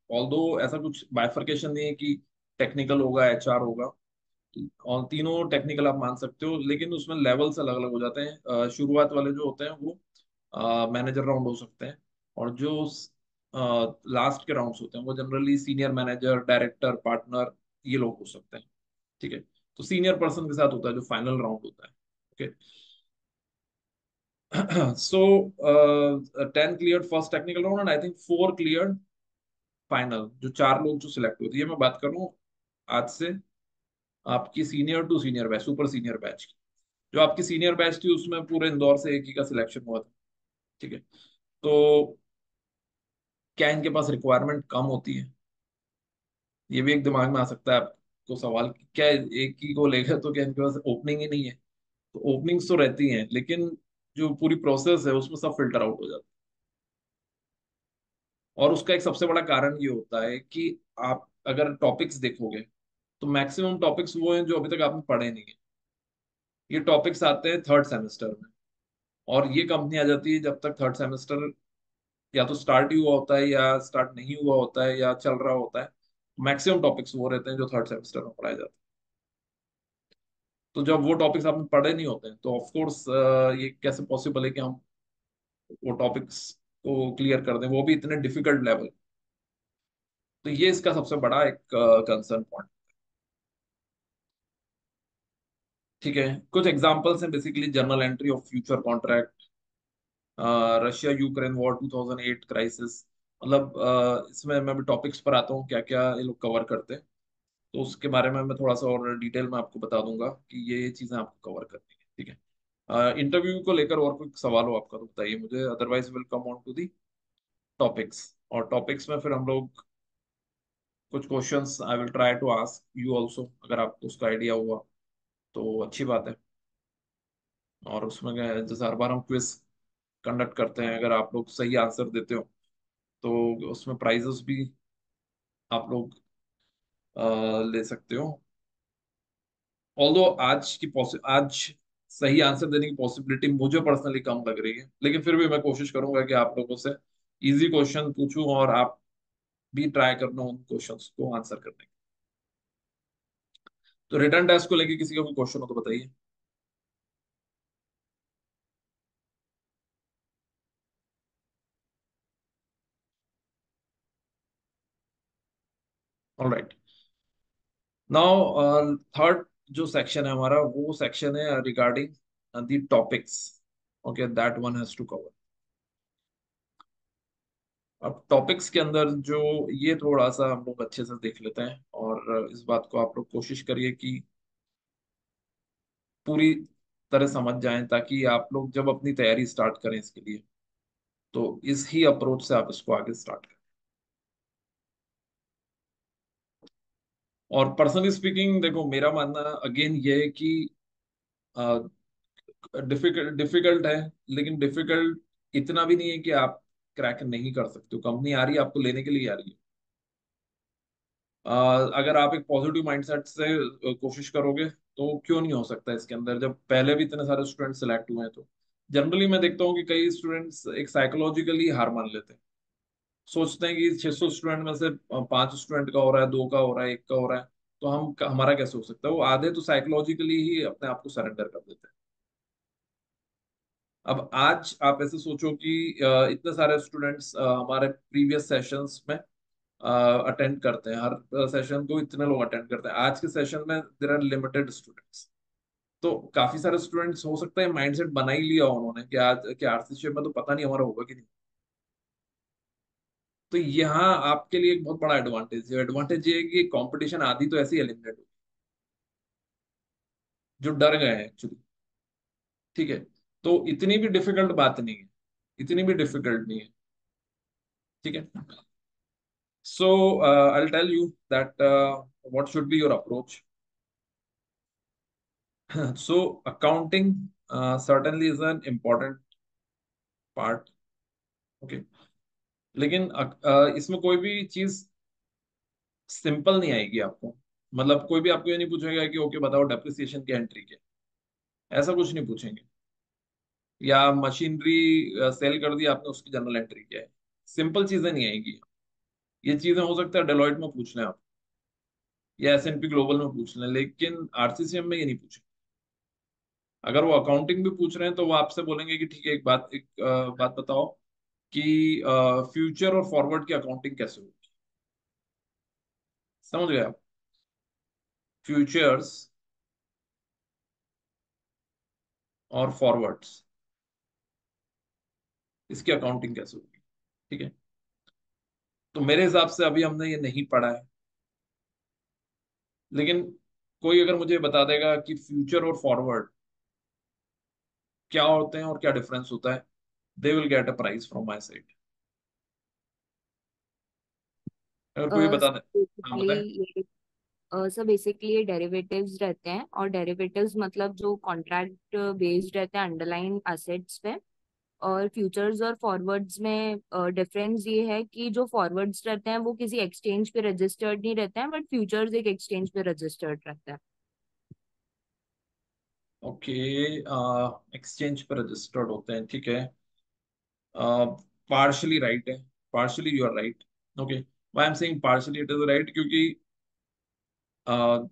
ऑल्दो ऐसा कुछ बाइफरकेशन नहीं है कि टेक्निकल होगा एचआर होगा, और तीनों टेक्निकल आप मान सकते हो, लेकिन उसमें लेवल्स अलग अलग हो जाते हैं। शुरुआत वाले जो होते हैं वो मैनेजर राउंड हो सकते हैं, और जो लास्ट के राउंड्स होते हैं वो generally senior manager, director, partner, ये लोग हो सकते हैं। ठीक है। तो सीनियर पर्सन के साथ होता है जो फाइनल राउंड होता है। Okay. So 10 clear first technical round, and I think 4 clear final. जो 4 लोग जो सिलेक्ट हुए थे, ये मैं बात कर रहा हूँ आज से आपकी senior to senior batch, super senior batch की। जो आपकी सीनियर बैच थी उसमें पूरे इंदौर से एक ही का सिलेक्शन हुआ था। ठीक है। तो क्या इनके पास रिक्वायरमेंट कम होती है? ये भी एक दिमाग में आ सकता है आपको सवाल कि क्या एक ही को लेकर तो क्या इनके पास ओपनिंग ही नहीं है? तो ओपनिंग्स तो रहती हैं, लेकिन जो पूरी प्रोसेस है उसमें सब फिल्टर आउट हो जाता है। और उसका एक सबसे बड़ा कारण ये होता है कि आप अगर टॉपिक्स देखोगे, तो मैक्सिमम टॉपिक्स वो हैं जो अभी तक आपने पढ़े नहीं है। ये टॉपिक्स आते हैं थर्ड सेमेस्टर में, और ये कंपनी आ जाती है जब तक थर्ड सेमेस्टर या तो स्टार्ट ही हुआ होता है, या स्टार्ट नहीं हुआ होता है, या चल रहा होता है। मैक्सिमम टॉपिक्स वो रहते हैं जो थर्ड सेमेस्टर में पढ़ाए जाते हैं। तो जब वो टॉपिक्स आपने पढ़े नहीं होते हैं, तो ऑफ कोर्स ये कैसे पॉसिबल है कि हम वो टॉपिक्स को क्लियर कर दें, वो भी इतने डिफिकल्ट लेवल। तो ये इसका सबसे बड़ा एक कंसर्न पॉइंट। ठीक है। कुछ एग्जांपल्स हैं basically: journal entry of future contract, Russia Ukraine war 2008 crisis. मतलब इसमें मैं भी टॉपिक्स पर आता हूँ क्या क्या ये लोग कवर करते हैं। तो उसके बारे में मैं थोड़ा सा और डिटेल में आपको बता दूंगा कि ये चीजें आपको कवर करनी है। ठीक है। इंटरव्यू को लेकर और कोई सवाल हो आपका तो बताइए मुझे, otherwise will come on to the topics. और टॉपिक्स में फिर हम लोग कुछ questions I will try to ask you also, अगर आपको उसका आइडिया हुआ तो अच्छी बात है। और उसमें क्या है, जैसे हर बार हम क्विज कंडक्ट करते हैं, अगर आप लोग सही आंसर देते हो तो उसमें प्राइजेस भी आप लोग ले सकते हो। ऑल्दो आज सही आंसर देने की पॉसिबिलिटी मुझे पर्सनली कम लग रही है, लेकिन फिर भी मैं कोशिश करूंगा कि आप लोगों से इजी क्वेश्चन पूछूं और आप भी ट्राई करना उन क्वेश्चंस को आंसर करने की। तो रिटर्न टेस्ट को लेके किसी का कोई क्वेश्चन हो तो बताइए। ऑलराइट, नाउ थर्ड जो सेक्शन है हमारा, वो सेक्शन है regarding the topics. Okay, that one has to cover. अब टॉपिक्स के अंदर जो, ये थोड़ा सा हम लोग अच्छे से देख लेते हैं, और इस बात को आप लोग कोशिश करिए कि पूरी तरह समझ जाएं, ताकि आप लोग जब अपनी तैयारी स्टार्ट करें इसके लिए, तो इस ही अप्रोच से आप इसको आगे स्टार्ट करें। और पर्सनली स्पीकिंग, देखो मेरा मानना अगेन ये है कि डिफिकल्ट डिफिकल्ट है, लेकिन डिफिकल्ट इतना भी नहीं है कि आप क्रैक नहीं कर सकते हो। कंपनी आ रही है आपको लेने के लिए आ रही है। अगर आप एक पॉजिटिव माइंडसेट से कोशिश करोगे तो क्यों नहीं हो सकता इसके अंदर, जब पहले भी इतने सारे स्टूडेंट सेलेक्ट हुए हैं। तो जनरली मैं देखता हूँ कि कई स्टूडेंट्स एक साइकोलॉजिकली हार मान लेते हैं, सोचते हैं कि 600 स्टूडेंट में से 5 स्टूडेंट का हो रहा है, 2 का हो रहा है, 1 का हो रहा है, तो हमारा कैसे हो सकता है। वो आधे तो साइकोलॉजिकली ही अपने आप को सरेंडर कर देते हैं। अब आज आप ऐसे सोचो कि इतने सारे स्टूडेंट्स हमारे प्रीवियस सेशंस में अटेंड करते हैं, हर सेशन को इतने लोग अटेंड करते हैं। आज के सेशन में देर आर लिमिटेड स्टूडेंट्स। तो काफी सारे स्टूडेंट्स हो सकता है माइंडसेट बना ही लिया उन्होंने कि आज के आरसीसी में तो पता नहीं हमारा होगा कि नहीं। तो यहाँ आपके लिए एक बहुत बड़ा एडवांटेज है। एडवांटेज ये है कि कंपटीशन आधी तो ऐसे ही एलिमिनेट हो, जो डर गए हैं एक्चुअली। ठीक है, तो इतनी भी डिफिकल्ट बात नहीं है, इतनी भी डिफिकल्ट नहीं है। ठीक है, so I tell you that what should be your approach. So accounting certainly is an important part. Okay, लेकिन इसमें कोई भी चीज सिंपल नहीं आएगी आपको। मतलब कोई भी आपको ये नहीं पूछेगा कि ओके बताओ डेप्रिसिएशन की एंट्री क्या है, ऐसा कुछ नहीं पूछेंगे। या मशीनरी सेल कर दी आपने, उसकी जर्नल एंट्री क्या है। सिंपल चीजें नहीं आएगी। ये चीजें हो सकता है डेलॉइट में पूछ लें आप, या एसएनपी ग्लोबल में पूछ लें, लेकिन आरसीसीएम में ये नहीं पूछे। अगर वो अकाउंटिंग भी पूछ रहे हैं तो वो आपसे बोलेंगे कि ठीक है, एक बात बताओ कि फ्यूचर और फॉरवर्ड की अकाउंटिंग कैसे होगी। समझ गए आप? फ्यूचर्स और फॉरवर्ड्स, इसकी अकाउंटिंग कैसे होगी। ठीक है, तो मेरे हिसाब से अभी हमने ये नहीं पढ़ा है। लेकिन कोई अगर मुझे बता देगा कि फ्यूचर और फॉरवर्ड क्या होते हैं और क्या डिफरेंस होता है, they will get a prize from my side. अगर कोई बता दे। हाँ बेसिकली बताए। ये सर बेसिकली ये डेरिवेटिव्स रहते हैं, और डेरिवेटिव्स मतलब जो कॉन्ट्रैक्ट बेस्ड रहते हैं अंडरलाइन असेट्स पे। और फ्यूचर्स और फॉरवर्ड्स में डिफरेंस ये है कि जो फॉरवर्ड्स रहते हैं वो किसी एक्सचेंज पे रजिस्टर्ड नहीं रहते हैं, बट फ्यूचर्स एक एक्सचेंज पे रजिस्टर्ड रहता है। ओके, एक्सचेंज पर रजिस्टर्ड होते हैं, ठीक है। पार्शली राइट है, partially you are right. Okay, why I am saying partially it is right, क्योंकि uh,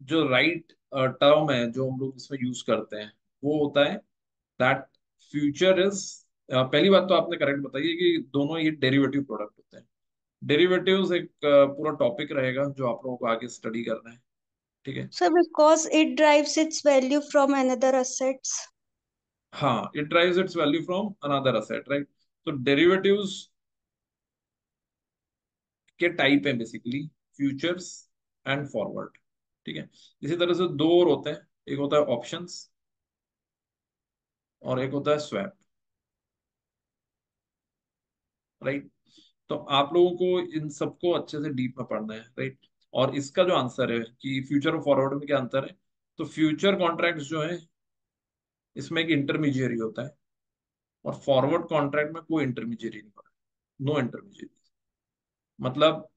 जो राइट टर्म है जो हम लोग इसमें यूज करते हैं, वो होता है दैट फ्यूचर इज, पहली बात तो आपने करेक्ट बताई है कि दोनों ये डेरिवेटिव प्रोडक्ट होते हैं। डेरिवेटिव्स एक पूरा टॉपिक रहेगा जो आप लोगों को आगे स्टडी करना है। ठीक है, So because it derives its value from another assets. हाँ, it drives it's value from another asset, right. तो डेरिवेटिव्स के टाइप है बेसिकली फ्यूचर्स एंड फॉरवर्ड। ठीक है, इसी तरह से दो और होते हैं, एक होता है ऑप्शंस और एक होता है स्वैप, राइट। तो आप लोगों को इन सबको अच्छे से डीप में पढ़ना है, राइट। और इसका जो आंसर है कि फ्यूचर और फॉरवर्ड में क्या अंतर है, तो फ्यूचर कॉन्ट्रैक्ट जो है इसमें एक इंटरमीडियरी होता है, और फॉरवर्ड कॉन्ट्रैक्ट में कोई इंटरमीडियरी नहीं होता, नो इंटरमीडियरी। मतलब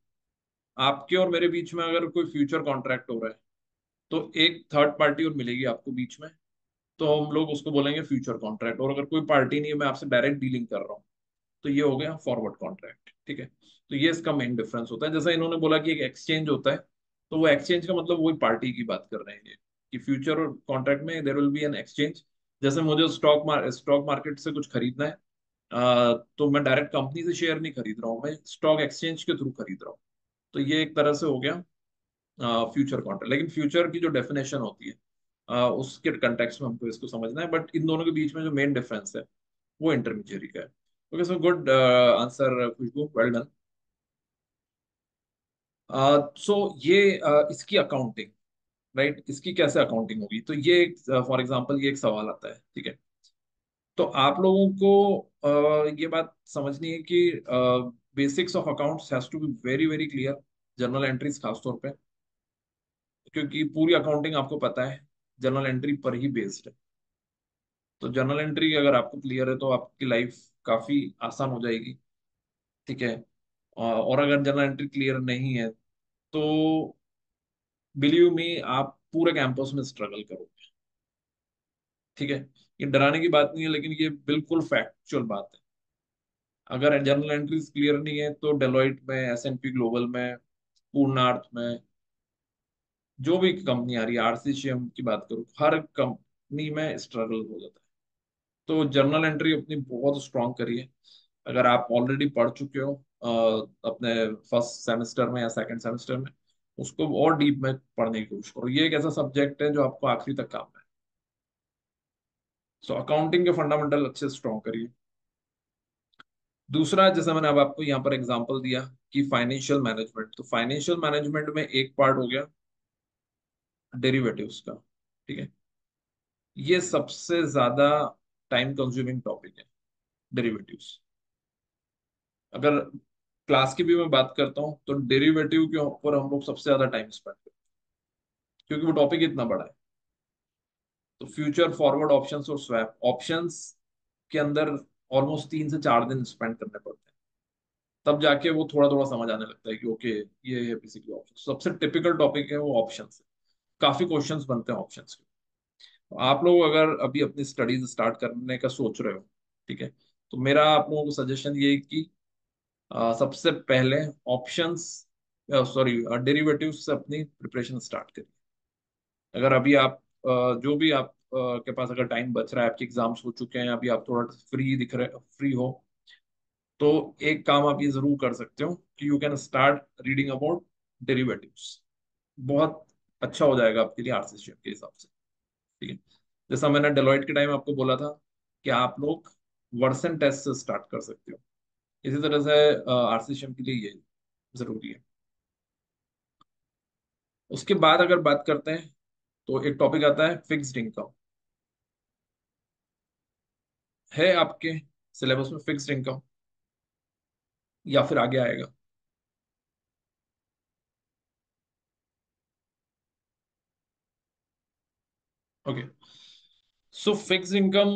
आपके और मेरे बीच में अगर कोई फ्यूचर कॉन्ट्रैक्ट हो रहा है तो एक थर्ड पार्टी और मिलेगी आपको बीच में, तो हम लोग उसको बोलेंगे फ्यूचर कॉन्ट्रैक्ट। और अगर कोई पार्टी नहीं है, मैं आपसे डायरेक्ट डीलिंग कर रहा हूँ, तो ये हो गया फॉरवर्ड कॉन्ट्रैक्ट। ठीक है, तो ये इसका मेन डिफरेंस होता है। जैसा इन्होंने बोला कि एक एक्सचेंज होता है, तो वो एक्सचेंज का मतलब वही पार्टी की बात कर रहे हैं ये, कि फ्यूचर और कॉन्ट्रैक्ट में there will be an exchange. जैसे मुझे स्टॉक मार्केट से कुछ खरीदना है, तो मैं डायरेक्ट कंपनी से शेयर नहीं खरीद रहा हूँ, मैं स्टॉक एक्सचेंज के थ्रू खरीद रहा हूँ। तो ये एक तरह से हो गया फ्यूचर कॉन्ट्रैक्ट। लेकिन फ्यूचर की जो डेफिनेशन होती है, उसके कंटेक्स्ट में हमको इसको समझना है। बट इन दोनों के बीच में जो मेन डिफरेंस है वो इंटरमीडियरी का है। ओके, सो गुड आंसर खुशबू, वेल डन। सो ये इसकी अकाउंटिंग, राइट, इसकी कैसे अकाउंटिंग होगी, तो ये फॉर एग्जांपल ये एक सवाल आता है। ठीक है, तो आप लोगों को ये बात समझनी है कि basics of accounts has to be very very clear, journal entries खास तौर पे, क्योंकि पूरी अकाउंटिंग आपको पता है जर्नल एंट्री पर ही बेस्ड है। तो जर्नल एंट्री अगर आपको क्लियर है तो आपकी लाइफ काफी आसान हो जाएगी। ठीक है, और अगर जर्नल एंट्री क्लियर नहीं है तो बिलीव मी, आप पूरे कैंपस में स्ट्रगल करोगे। ठीक है, ये डराने की बात नहीं है, लेकिन ये बिल्कुल फैक्चुअल बात है। अगर जर्नल एंट्रीज क्लियर नहीं है तो डेलोइट में, S&P ग्लोबल में, पूर्णार्थ में, जो भी कंपनी आ रही है, RCCM की बात करूँ, हर कंपनी में स्ट्रगल हो जाता है। तो जर्नल एंट्री अपनी बहुत स्ट्रांग करिए। अगर आप ऑलरेडी पढ़ चुके हो अपने फर्स्ट सेमेस्टर में या सेकंड सेमेस्टर में, उसको और डीप में पढ़ने की कोशिश करो। ये एक ऐसा सब्जेक्ट है जो आपको आखिरी तक काम है। सो अकाउंटिंग के फंडामेंटल अच्छे से स्ट्रांग करिए। दूसरा, जैसे मैंने अब आपको यहाँ पर एग्जांपल दिया कि फाइनेंशियल मैनेजमेंट, तो फाइनेंशियल मैनेजमेंट में एक पार्ट हो गया डेरिवेटिव्स का। ठीक है, ये सबसे ज्यादा टाइम कंज्यूमिंग टॉपिक है, डेरिवेटिव्स। अगर क्लास की भी मैं बात करता हूँ तो डेरिवेटिव के ऊपर हम लोग सबसे ज्यादा टाइम स्पेंड करते हैं, क्योंकि वो टॉपिक इतना बड़ा है। तो फ्यूचर, फॉरवर्ड, ऑप्शंस और स्वैप, ऑप्शंस के अंदर ऑलमोस्ट 3 से 4 दिन स्पेंड करने पड़ते हैं, तब जाके वो थोड़ा थोड़ा समझ आने लगता है कि ओके, ये है बेसिकली ऑप्शन। सबसे टिपिकल टॉपिक है वो ऑप्शंस है, काफी क्वेश्चंस बनते हैं ऑप्शंस के। तो आप लोग अगर अभी अपनी स्टडीज स्टार्ट करने का सोच रहे हो, ठीक है, तो मेरा आप लोगों को सजेशन ये है कि सबसे पहले ऑप्शंस, सॉरी, डेरिवेटिव से अपनी प्रिपरेशन स्टार्ट करिए। अगर अभी आप जो भी आप के पास अगर टाइम बच रहा है, आपके एग्जाम्स हो चुके हैं, अभी आप थोड़ा फ्री दिख रहे, फ्री हो, तो एक काम आप ये जरूर कर सकते हो कि you can start reading about derivatives. बहुत अच्छा हो जाएगा आपके लिए RCCM के हिसाब से। ठीक है, जैसा मैंने डेलॉइट के टाइम आपको बोला था कि आप लोग वर्सन टेस्ट से स्टार्ट कर सकते हो, इसी तरह से RCCM के लिए ये जरूरी है। उसके बाद अगर बात करते हैं तो एक टॉपिक आता है फिक्स्ड इनकम। है आपके सिलेबस में फिक्स्ड इनकम, या फिर आगे आएगा? ओके, सो फिक्स्ड इनकम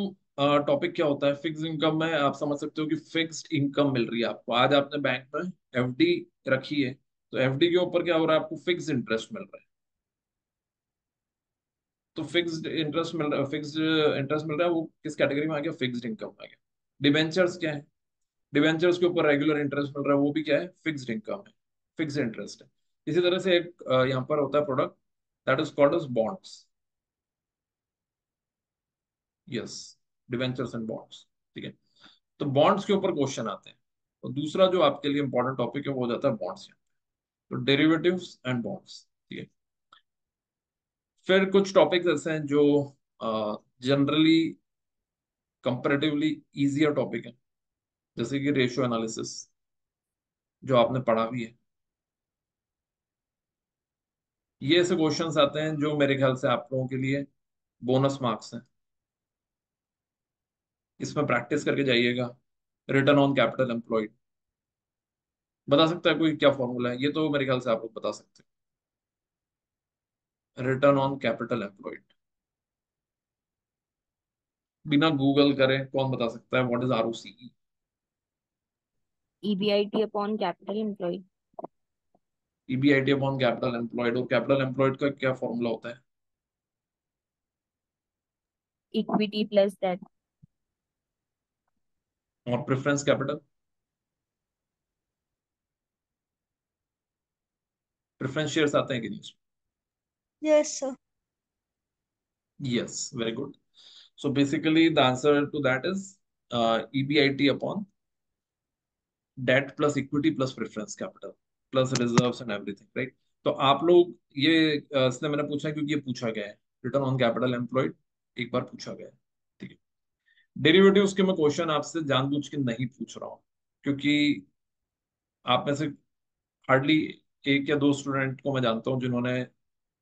टॉपिक क्या होता है? फिक्स्ड इनकम में आप समझ सकते हो कि फिक्स्ड इनकम मिल रही है आपको। आज आपने बैंक में FD रखी है, तो FD के ऊपर क्या हो रहा है? आपको फिक्स्ड इंटरेस्ट मिल रहा है। तो फिक्स्ड इंटरेस्ट मिल रहा है, वो किस कैटेगरी में आ गया? फिक्स्ड इनकम में आ गया। डिबेंचर्स क्या है? डिबेंचर्स के ऊपर रेगुलर इंटरेस्ट मिल रहा है, वो भी क्या है? फिक्स्ड इनकम है, फिक्स्ड इंटरेस्ट है। इसी तरह से एक यहाँ पर होता है product, that is called as bonds. Yes, debentures and bonds. ठीक है, तो बॉन्ड्स के ऊपर क्वेश्चन आते हैं। और दूसरा जो आपके लिए इंपॉर्टेंट टॉपिक है वो हो जाता है बॉन्ड्स। तो डेरिवेटिव्स एंड बॉन्ड्स। ठीक है, फिर कुछ टॉपिक्स ऐसे हैं जो जनरली कंपैरेटिवली इजियर टॉपिक है, जैसे कि रेशियो एनालिसिस, जो आपने पढ़ा भी है। ये ऐसे क्वेश्चंस आते हैं जो मेरे ख्याल से आप लोगों के लिए बोनस मार्क्स हैं। इसमें प्रैक्टिस करके जाइएगा। रिटर्न ऑन कैपिटल एम्प्लॉयड, बता सकता है कोई क्या फॉर्मूला है? ये तो मेरे ख्याल से आप लोग बता सकते हैं, रिटर्न ऑन कैपिटल एम्प्लॉयड। बिना गूगल करे कौन बता सकता है what is ROCE? EBIT upon capital employ. EBIT upon capital employed, और कैपिटल एम्प्लॉयड का क्या फॉर्मूला होता है? Equity plus debt. और प्रेफरेंस कैपिटल, प्रेफरेंस शेयर्स आते हैं कि नहीं? Yes sir. Yes, very good. So basically the answer to that is EBIT upon debt plus equity plus preference capital plus reserves and everything, right? तो आप लोग ये इसलिए मैंने पूछा क्योंकि ये पूछा गया है, रिटर्न ऑन कैपिटल एम्प्लॉयड एक बार पूछा गया है. ठीक है. डेरिवेटिव्स के मैं क्वेश्चन आपसे जानबूझ के नहीं पूछ रहा हूँ, क्योंकि आप में से हार्डली एक या दो स्टूडेंट को मैं जानता हूँ जिन्होंने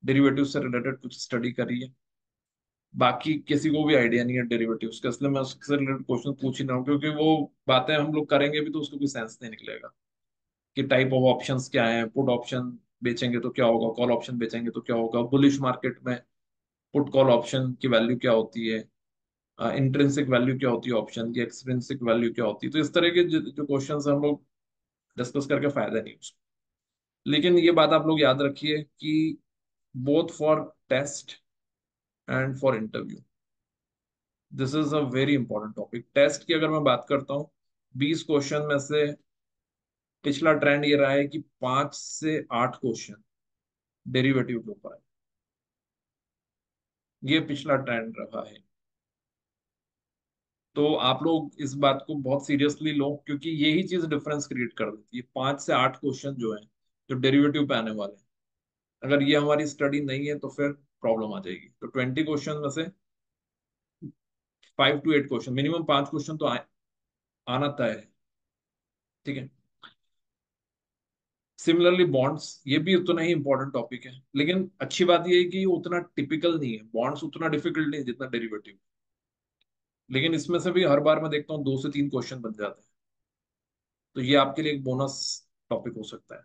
डेरिवेटिव से रिलेटेड कुछ स्टडी करी है. बाकी किसी को भी आइडिया नहीं है डेरिवेटिव्स का, इसलिए मैं उससे रिलेटेड क्वेश्चन पूछ ही रहा हूँ, क्योंकि वो बातें हम लोग करेंगे भी तो उसका कोई सेंस नहीं निकलेगा कि टाइप ऑफ ऑप्शंस क्या है. पुट ऑप्शन बेचेंगे तो क्या होगा, कॉल ऑप्शन बेचेंगे तो क्या होगा, बुलिश मार्केट में पुट कॉल ऑप्शन की वैल्यू क्या होती है, इंट्रिंसिक वैल्यू क्या होती है ऑप्शन की, एक्सट्रिंसिक वैल्यू क्या होती है. तो इस तरह के जो क्वेश्चन हम लोग डिस्कस करके फायदा नहीं उसको. लेकिन ये बात आप लोग याद रखिए कि both for test and for interview this is a very important topic. Test की अगर मैं बात करता हूँ, 20 क्वेश्चन में से पिछला ट्रेंड ये रहा है कि 5 से 8 क्वेश्चन डेरिवेटिव के ऊपर है. ये पिछला ट्रेंड रहा है. तो आप लोग इस बात को बहुत सीरियसली लो, क्योंकि यही चीज डिफरेंस क्रिएट कर देती है. 5 से 8 क्वेश्चन जो है, जो डेरिवेटिव पे आने वाले हैं, अगर ये हमारी स्टडी नहीं है तो फिर प्रॉब्लम आ जाएगी. तो 20 क्वेश्चन में से 5 to 8 क्वेश्चन, मिनिमम 5 क्वेश्चन तो आना तय है. ठीक है. सिमिलरली बॉन्ड्स, ये भी उतना ही इंपॉर्टेंट टॉपिक है, लेकिन अच्छी बात ये है कि ये उतना टिपिकल नहीं है. बॉन्ड्स उतना डिफिकल्ट नहीं है जितना डेरिवेटिव, लेकिन इसमें से भी हर बार मैं देखता हूँ 2 से 3 क्वेश्चन बन जाते हैं. तो ये आपके लिए एक बोनस टॉपिक हो सकता है,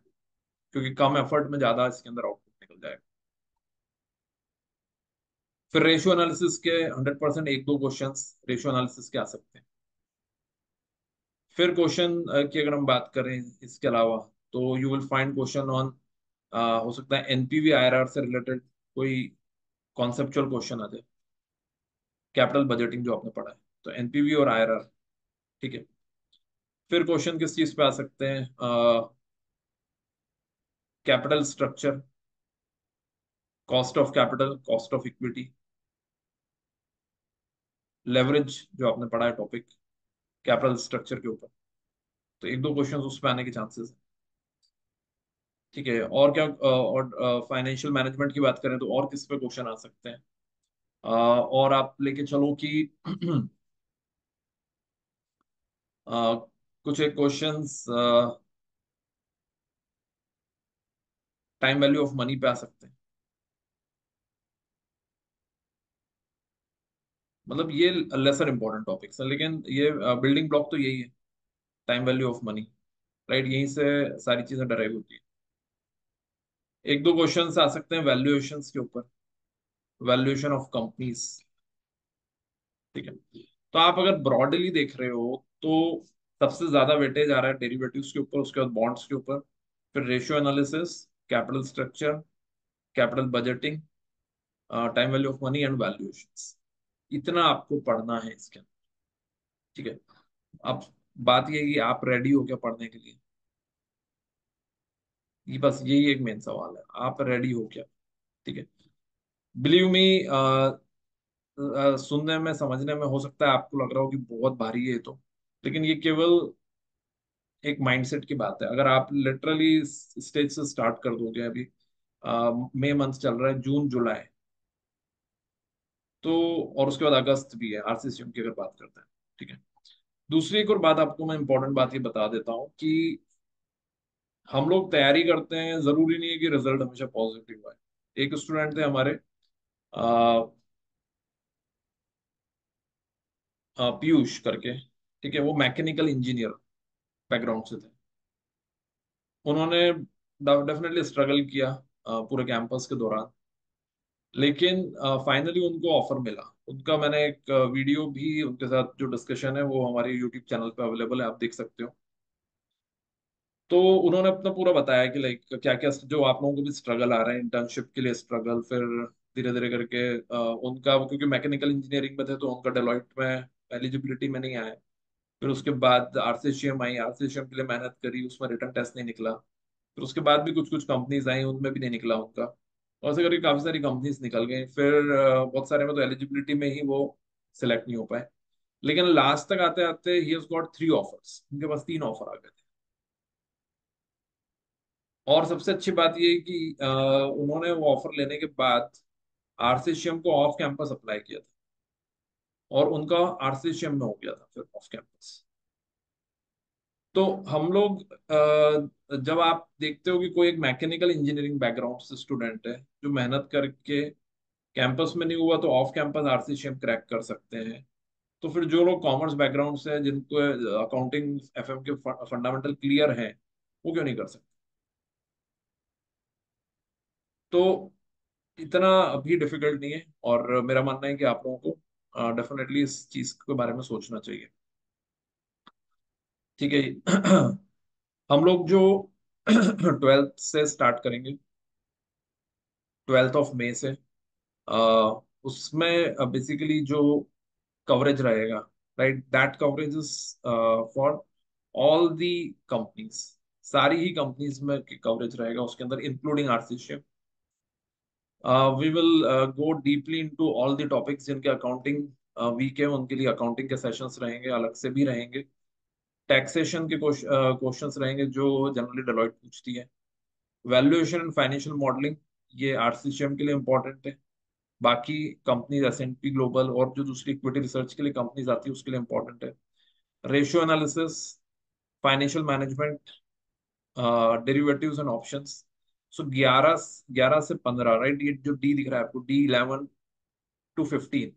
क्योंकि कम एफर्ट में ज्यादा इसके अंदर आउटपुट निकल जाएगा. फिर रेशियो एनालिसिस के 100% एक दो क्वेश्चन रेशियो एनालिसिस के आ सकते हैं. फिर क्वेश्चन की अगर हम बात करें इसके अलावा, तो you will find question on, हो सकता है एनपीवी आईआरआर से रिलेटेड कोई कॉन्सेप्चुअल क्वेश्चन आ जाए. कैपिटल बजटिंग जो आपने पढ़ा है, तो एनपीवी और आईआरआर. ठीक है. फिर क्वेश्चन किस चीज पे आ सकते हैं? Capital structure, cost of capital, cost of equity, leverage जो आपने पढ़ा है टॉपिक कैपिटल स्ट्रक्चर के ऊपर. तो एक दो क्वेश्चन उस पे आने के चांसेस है. ठीक है. और क्या, और फाइनेंशियल मैनेजमेंट की बात करें तो और किस पे क्वेश्चन आ सकते हैं? और आप लेके चलो कि कुछ एक questions time value of money पे आ सकते हैं. मतलब ये लेसर इंपॉर्टेंट टॉपिक्स है, लेकिन ये बिल्डिंग ब्लॉक तो यही है, time value of money, right? यहीं से सारी चीजें डराइव होती है. एक दो क्वेश्चंस आ सकते हैं वैल्यूएशंस के ऊपर, वैल्यूएशन ऑफ कंपनीज. ठीक है. तो आप अगर ब्रॉडली देख रहे हो तो सबसे ज्यादा वेटेज आ रहा है डेरिवेटिव्स के ऊपर, उसके बाद बॉन्ड्स के ऊपर, फिर ratio analysis, capital structure, capital budgeting, time value of money and valuations. इतना आपको पढ़ना है इसके अंदर. ठीक है. अब बात ये है कि आप रेडी हो क्या पढ़ने के लिए? ये बस यही एक मेन सवाल है, आप रेडी हो क्या? ठीक है. बिलीव मी, सुनने में समझने में हो सकता है आपको लग रहा हो कि बहुत भारी है ये तो, लेकिन ये केवल एक माइंडसेट की बात है. अगर आप लिटरली स्टेज से स्टार्ट कर दोगे, अभी मई मंथ चल रहा है, जून जुलाई, तो और उसके बाद अगस्त भी है आरसीसीएम की अगर बात करते हैं. ठीक है. दूसरी एक और बात आपको मैं इंपॉर्टेंट बात ये बता देता हूँ कि हम लोग तैयारी करते हैं, जरूरी नहीं है कि रिजल्ट हमेशा पॉजिटिव आए. एक स्टूडेंट थे हमारे, पीयूष करके. ठीक है. वो मैकेनिकल इंजीनियर बैकग्राउंड से थे. उन्होंने डेफिनेटली स्ट्रगल किया पूरे कैंपस के दौरान, लेकिन फाइनली उनको ऑफर मिला. उनका मैंने एक वीडियो भी उनके साथ जो डिस्कशन है वो हमारे यूट्यूब चैनल पे अवेलेबल है, आप देख सकते हो. तो उन्होंने अपना पूरा बताया कि लाइक क्या क्या जो आप लोगों को भी स्ट्रगल आ रहा है इंटर्नशिप के लिए स्ट्रगल, फिर धीरे धीरे करके उनका क्योंकि मैकेनिकल इंजीनियरिंग में थे तो उनका डेलॉइट में एलिजिबिलिटी में नहीं आया। फिर उसके बाद आरसीसीएम आई, आरसीसीएम के लिए मेहनत करी, उसमें रिटर्न टेस्ट नहीं निकला। फिर उसके बाद भी कुछ कुछ कंपनीज आई, उनमें भी नहीं निकला उनका। और ऐसे करके काफी सारी कंपनीज निकल गई, फिर बहुत सारे में तो एलिजिबिलिटी में ही वो सिलेक्ट नहीं हो पाए। लेकिन लास्ट तक आते आते ही हैज गॉट 3 ऑफर्स, उनके पास 3 ऑफर आ गए थे। और सबसे अच्छी बात ये है कि उन्होंने वो ऑफर लेने के बाद आरसीसीएम को ऑफ कैंपस अप्लाई किया था, और उनका आरसीसीएम में हो गया था फिर ऑफ कैंपस। तो हम लोग जब आप देखते हो कि कोई एक मैकेनिकल इंजीनियरिंग बैकग्राउंड से स्टूडेंट है जो मेहनत करके कैंपस में नहीं हुआ तो ऑफ कैंपस आरसीसीएम क्रैक कर सकते हैं, तो फिर जो लोग कॉमर्स बैकग्राउंड से हैं, जिनको अकाउंटिंग एफएम के फंडामेंटल क्लियर हैं, वो क्यों नहीं कर सकते? तो इतना अभी डिफिकल्ट नहीं है, और मेरा मानना है कि आप लोगों को डेफिनेटली इस चीज के बारे में सोचना चाहिए। ठीक है जी। हम लोग जो 12th से स्टार्ट करेंगे, 12th ऑफ मई से, उसमें बेसिकली जो कवरेज रहेगा, right, that coverage is for all the companies, सारी ही कंपनीज में कवरेज रहेगा उसके अंदर, including RCCM. We will go deeply into all the topics जिनके अकाउंटिंग वीक है, उनके लिए अकाउंटिंग के सेशंस रहेंगे, अलग से भी रहेंगे। टैक्सेशन के क्वेश्चंस रहेंगे जो जनरली डेलॉइट पूछती है। वैल्यूएशन एंड फाइनेंशियल मॉडलिंग, ये आरसीसीएम के लिए इंपॉर्टेंट है। बाकी कंपनीज एस&पी ग्लोबल और जो दूसरी इक्विटी रिसर्च के लिए कंपनीज आती है उसके लिए इंपॉर्टेंट है। Ratio analysis, financial management, derivatives and options. So 11 से 15, राइट, ये जो डी दिख रहा है आपको, D11 to 15,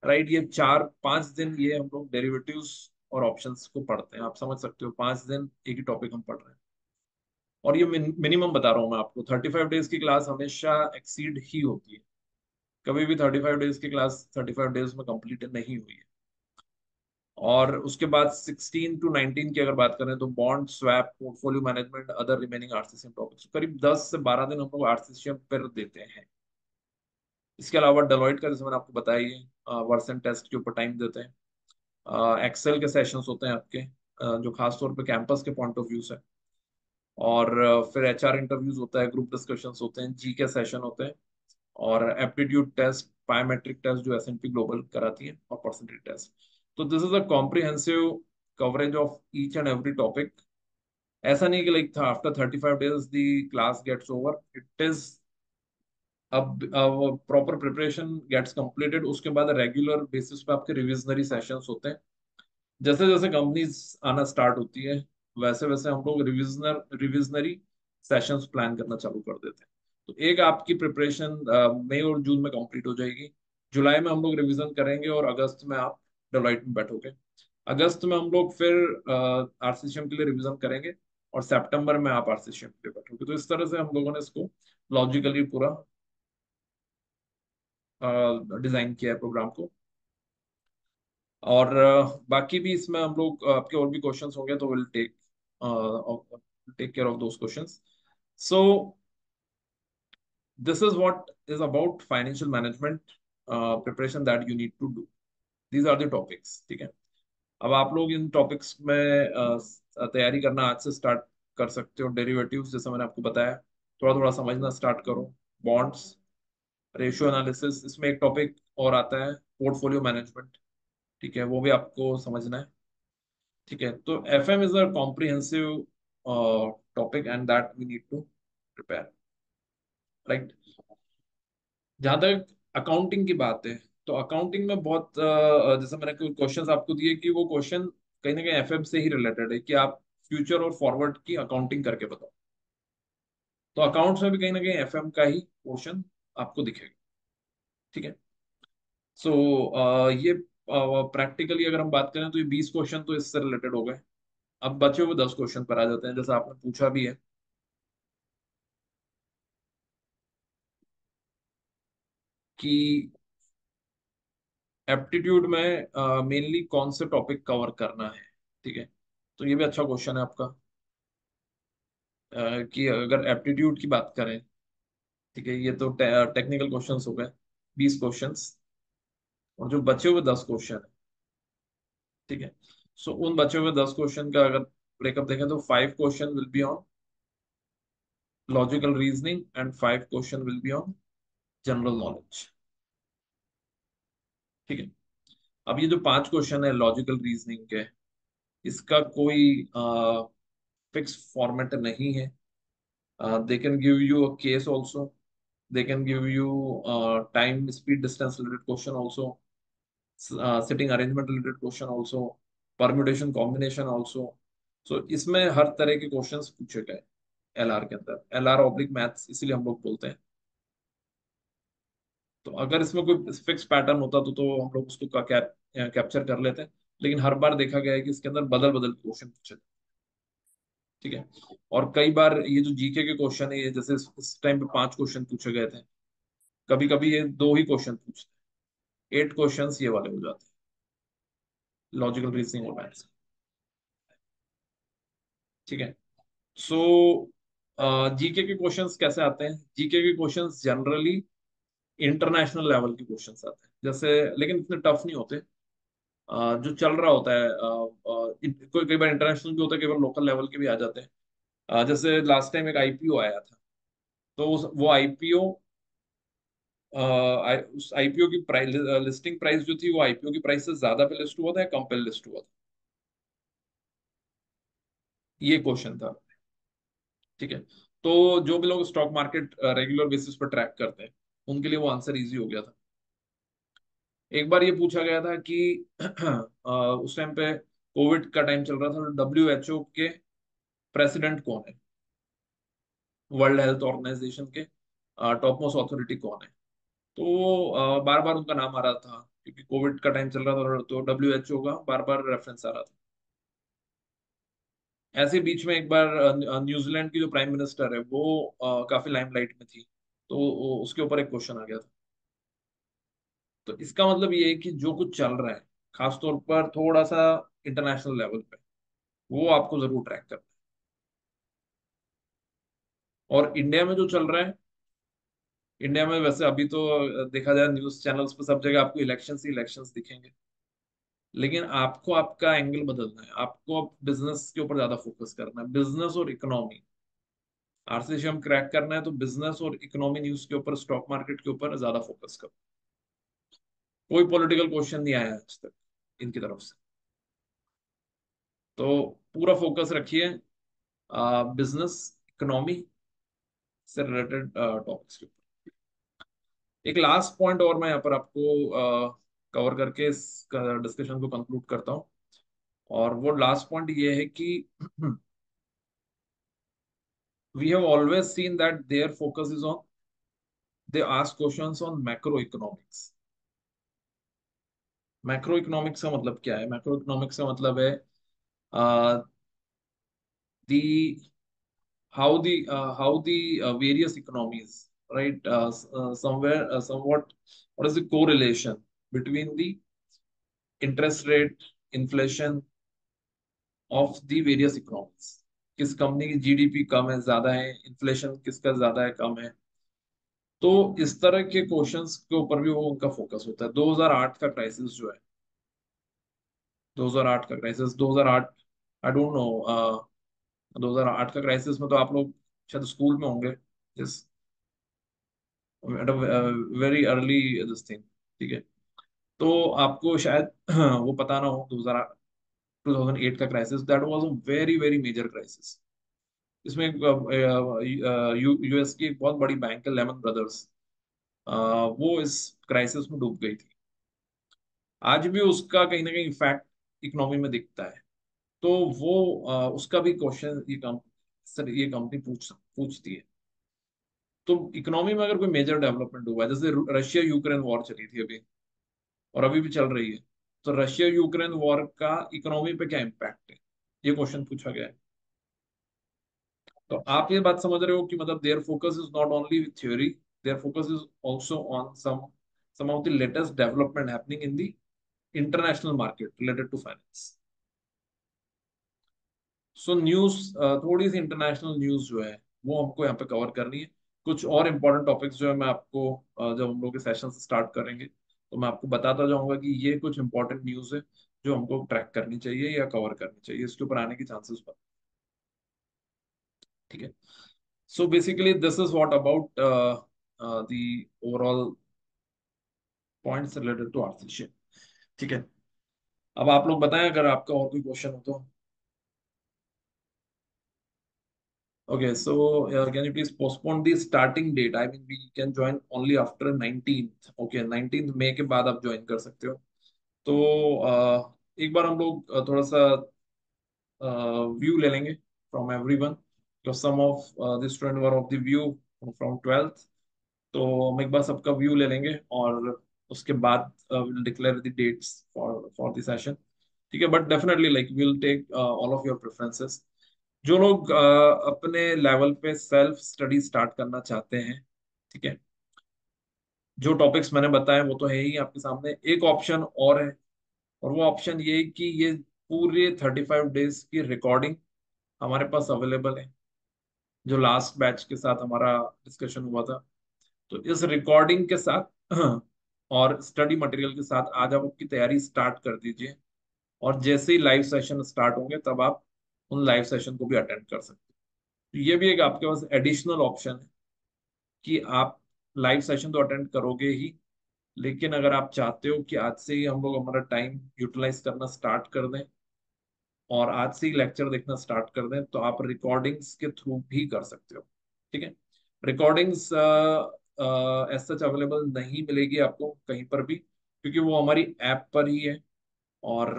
राइट, ये 4-5 दिन ये हम लोग डेरिवेटिव्स और ऑप्शंस को पढ़ते हैं। आप समझ सकते हो 5 दिन एक ही टॉपिक हम पढ़ रहे हैं। और ये मिनिमम बता रहा हूँ मैं आपको, 35 डेज की क्लास हमेशा एक्सीड ही होती है। कभी भी 35 डेज की क्लास 35 डेज में कंप्लीट नहीं हुई है। और उसके बाद 16 to 19 की अगर बात करें तो bond swap, portfolio management, other remaining RCCM topics, करीब 10 से 12 दिन हम लोग आरसीसीएम पर देते हैं। इसके अलावा डेलॉइट का, जैसे मैंने आपको बताया, ये वर्सन टेस्ट के ऊपर टाइम देते हैं। एक्सेल के सेशंस होते हैं आपके, जो खास तौर पे कैंपस के पॉइंट ऑफ व्यू से। और फिर एचआर इंटरव्यूज होता है, ग्रुप डिस्कशंस होते हैं, जी के सेशन होते हैं, और एप्टीट्यूड टेस्ट, बायोमेट्रिक टेस्ट जो एस&पी ग्लोबल कराती है, और परसेंटेज टेस्ट। तो this is a comprehensive coverage of each and every topic. ऐसा नहीं कि लाइक था after 35 days the class gets over, it is अब प्रॉपर प्रिपरेशन गेट्स कंप्लीटेड, उसके बाद रेगुलर बेसिस पे आपके रिविजनरी सेशंस होते हैं। जैसे जैसे कंपनीज आना स्टार्ट होती है वैसे वैसे हम लोग रिविजनरी सेशंस प्लान करना चालू कर देते हैं। तो एक आपकी प्रिपरेशन मई और जून में कंप्लीट हो जाएगी। जुलाई में हम लोग रिवीजन करेंगे, और अगस्त में आप डेलॉइट में बैठोगे। अगस्त में हम लोग फिर आरसीसीएम के लिए रिवीजन करेंगे, और सितंबर में आप आरसीसीएम के लिए बैठोगे। तो इस तरह से हम लोगों ने इसको लॉजिकली पूरा डिजाइन किया है प्रोग्राम को। और बाकी भी इसमें हम लोग आपके और भी क्वेश्चंस होंगे तो will take care of those questions. So this is what is about financial management preparation that you need to do. These are the topics, ठीक है। अब आप लोग इन टॉपिक्स में तैयारी करना आज से स्टार्ट कर सकते हो। डेरिवेटिव्स जैसे मैंने आपको बताया, थोड़ा थोड़ा समझना स्टार्ट करो। बॉन्ड्स, रेशियो एनालिसिस, इसमें एक टॉपिक और आता है पोर्टफोलियो मैनेजमेंट, ठीक है, वो भी आपको समझना है। ठीक है, तो FM is a comprehensive topic and that we need to prepare, right. जहां तक अकाउंटिंग की बात है, तो अकाउंटिंग में बहुत जैसे मैंने कुछ क्वेश्चंस आपको दिए कि वो क्वेश्चन कहीं ना कहीं एफएम से ही रिलेटेड है, कि आप फ्यूचर और फॉरवर्ड की अकाउंटिंग करके बताओ। तो अकाउंट्स में भी कहीं ना कहीं एफएम का ही पोर्शन आपको दिखेगा, ठीक है। सो ये प्रैक्टिकली अगर हम बात करें तो ये 20 क्वेश्चन तो इससे रिलेटेड हो गए। अब बचे हुए 10 क्वेश्चन पर आ जाते हैं, जैसा आपने पूछा भी है कि एप्टीट्यूड में मेनली कौन से टॉपिक कवर करना है, ठीक है। तो ये भी अच्छा क्वेश्चन है आपका। कि अगर एप्टीट्यूड की बात करें, ठीक है, ये तो टेक्निकल क्वेश्चंस हो गए 20 क्वेश्चंस, और जो बचे हुए 10 क्वेश्चन है, ठीक है, सो उन बचे हुए 10 क्वेश्चन का अगर ब्रेकअप देखें तो 5 question will be on logical reasoning and 5 question will be on general knowledge. ठीक है, अब ये जो 5 क्वेश्चन है लॉजिकल रीजनिंग के, इसका कोई फिक्स फॉर्मेट नहीं है। They can give you a case also, they can give you time speed distance related question also, sitting arrangement related question also, permutation combination also। so इसमें हर तरह के questions पूछे गए एलआर के अंदर, एलआर ऑब्लिक मैथ्स इसीलिए हम लोग बोलते हैं। तो अगर इसमें कोई फिक्स पैटर्न होता तो हम लोग उसको कैप्चर कर लेते हैं, लेकिन हर बार देखा गया है कि इसके अंदर बदल बदल क्वेश्चन पूछे। ठीक है, और कई बार ये जो जीके के क्वेश्चन है, ये जैसे इस टाइम पे 5 क्वेश्चन पूछे गए थे, कभी कभी ये 2 ही क्वेश्चन पूछते हैं, 8 क्वेश्चंस ये वाले हो जाते हैं लॉजिकल रीजनिंग और मैथ्स। ठीक है, सो जीके के क्वेश्चंस कैसे आते हैं? जीके के क्वेश्चंस जनरली इंटरनेशनल लेवल के क्वेश्चंस आते हैं, जैसे, लेकिन इतने टफ नहीं होते। जो चल रहा होता है, कोई कई बार इंटरनेशनल भी होता है, कई बार लोकल लेवल के भी आ जाते हैं। जैसे लास्ट टाइम एक आईपीओ आया था, तो वो आईपीओ, उस आईपीओ की प्राइस, लिस्टिंग प्राइस जो थी, वो आईपीओ की प्राइस से ज्यादा पे लिस्ट हुआ था या कम पे लिस्ट हुआ था, ये क्वेश्चन था। ठीक है, तो जो भी लोग स्टॉक मार्केट रेगुलर बेसिस पर ट्रैक करते हैं, उनके लिए वो आंसर इजी हो गया था। एक बार ये पूछा गया था कि उस टाइम पे कोविड का टाइम चल रहा था, तो डब्ल्यूएचओ के प्रेसिडेंट कौन है, वर्ल्ड हेल्थ ऑर्गेनाइजेशन के टॉप मोस्ट अथॉरिटी कौन है? तो बार बार उनका नाम आ रहा था, क्योंकि कोविड का टाइम चल रहा था, तो डब्ल्यूएचओ का बार बार रेफरेंस आ रहा था। ऐसे बीच में एक बार न्यूजीलैंड की जो प्राइम मिनिस्टर है, वो काफी लाइमलाइट में थी, तो उसके ऊपर एक क्वेश्चन आ गया था। तो इसका मतलब ये है कि जो कुछ चल रहा है, खासतौर पर थोड़ा सा इंटरनेशनल लेवल पे, वो आपको जरूर ट्रैक करना है। और इंडिया में जो चल रहा है, इंडिया में वैसे अभी तो देखा जाए न्यूज चैनल्स पे सब जगह आपको इलेक्शंस ही इलेक्शंस दिखेंगे, लेकिन आपको आपका एंगल बदलना है, आपको अब बिजनेस के ऊपर ज्यादा फोकस करना है, बिजनेस और इकोनॉमी। आरसीसी हम क्रैक करना है तो बिजनेस और इकोनॉमी न्यूज के ऊपर, स्टॉक मार्केट के ऊपर ज्यादा फोकस करो। कोई पॉलिटिकल क्वेश्चन नहीं आया आज तक इनकी तरफ से, तो पूरा फोकस रखिए बिजनेस, इकोनॉमी से रिलेटेड टॉपिक्स के ऊपर। एक लास्ट पॉइंट और मैं यहाँ पर आपको कवर करके इस डिस्कशन को कंक्लूड करता हूँ, और वो लास्ट पॉइंट ये है कि we have always seen that their focus is on, they ask questions on macro economics. Macro economics का मतलब क्या है? मैक्रो इकोनॉमिक्स का मतलब है the how the various economies, right, somewhere somewhat, what is the correlation between the interest rate, inflation of the various economies? किस company की GDP कम है, ज्यादा है, इन्फ्लेशन किसका ज्यादा है, कम है? तो इस तरह के क्वेश्चंस के ऊपर भी वो उनका फोकस होता है। 2008 का क्राइसिस जो है, 2008 का क्राइसिस, 2008, आई डोंट नो, 2008 का क्राइसिस में तो आप लोग शायद स्कूल में होंगे, जिस at a very early this thing. ठीक है, तो आपको शायद वो पता ना हो, 2008 का crisis, that was a very very major crisis. इसमें यूएस की एक बहुत बड़ी बैंक है, लेमन ब्रदर्स, वो इस क्राइसिस में डूब गई थी। आज भी उसका कहीं ना कहीं इफेक्ट इकोनॉमी में दिखता है। तो वो उसका भी क्वेश्चन ये कंपनी पूछती है। तो इकोनॉमी में अगर कोई मेजर डेवलपमेंट हुआ है, जैसे रशिया यूक्रेन वॉर चली थी अभी, और अभी भी चल रही है, तो रशिया यूक्रेन वॉर का इकोनॉमी पे क्या इम्पैक्ट है, ये क्वेश्चन पूछा गया है। तो आप ये बात समझ रहे हो कि मतलब their focus is not only theory, their focus is also on some of the latest development happening in the international market related to finance. So news, थोड़ी सी इंटरनेशनल न्यूज जो है वो हमको यहाँ पे कवर करनी है। कुछ और इम्पोर्टेंट टॉपिक्स जो है मैं आपको जब हम लोग के सेशन स्टार्ट करेंगे तो मैं आपको बताता जाऊंगा कि ये कुछ इंपॉर्टेंट न्यूज है जो हमको ट्रैक करनी चाहिए या कवर करनी चाहिए, इसके ऊपर आने की चांसेस। ठीक है। So basically this is what about the overall points related to artificial. ठीक है। अब आप लोग बताएं अगर आपका और कोई क्वेश्चन हो तो। Okay, so can you please postpone the starting date? I mean, we can join only after 19th. Okay, 19th मई के बाद आप ज्वाइन कर सकते हो। तो एक बार हम लोग थोड़ा सा व्यू ले लेंगे फ्रॉम एवरीवन, तो some of the student were of the view from 12th। तो हम एक बार सबका व्यू ले लेंगे और उसके बाद will declare the dates for the session. ठीक है, but definitely like will take all of your preferences. जो लोग अपने लेवल पे सेल्फ स्टडी स्टार्ट करना चाहते हैं, ठीक है, जो टॉपिक्स मैंने बताए वो तो है ही आपके सामने। एक ऑप्शन और है, और वो ऑप्शन ये है कि ये पूरे 35 डेज की रिकॉर्डिंग हमारे पास अवेलेबल है, जो लास्ट बैच के साथ हमारा डिस्कशन हुआ था। तो इस रिकॉर्डिंग के साथ और स्टडी मटेरियल के साथ आज आप आपकी तैयारी स्टार्ट कर दीजिए, और जैसे ही लाइव सेशन स्टार्ट होंगे तब आप उन लाइव सेशन को भी अटेंड कर सकते हैं। तो ये भी एक आपके पास एडिशनल ऑप्शन है कि आप लाइव सेशन तो अटेंड करोगे ही, लेकिन अगर आप चाहते हो कि आज से ही हम लोग हमारा टाइम यूटिलाइज करना स्टार्ट कर दें और आज से ही लेक्चर देखना स्टार्ट कर दें, तो आप रिकॉर्डिंग्स के थ्रू भी कर सकते हो। ठीक है। रिकॉर्डिंग्स एज सच अवेलेबल नहीं मिलेगी आपको कहीं पर भी, क्योंकि वो हमारी ऐप पर ही है, और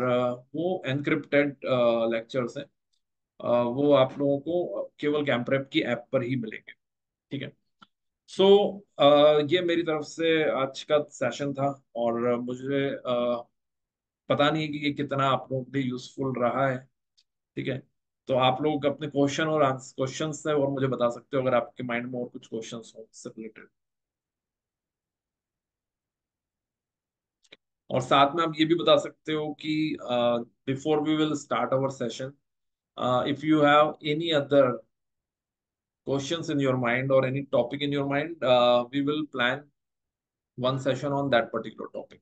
वो एनक्रिप्टेड लेक्चर्स हैं। वो आप लोगों को केवल कैंप्रेप की ऐप पर ही मिलेंगे। ठीक है। सो ये मेरी तरफ से आज का सेशन था, और मुझे पता नहीं है कि ये कितना आप लोगों के लिए यूजफुल रहा है। ठीक है। तो आप लोग अपने क्वेश्चन और आंसर क्वेश्चन से और मुझे बता सकते हो अगर आपके माइंड में और कुछ क्वेश्चन हो इससे रिलेटेड। और साथ में आप ये भी बता सकते हो कि before we will start our session, if you have any other questions in your mind or any topic in your mind, we will plan one session on that particular topic.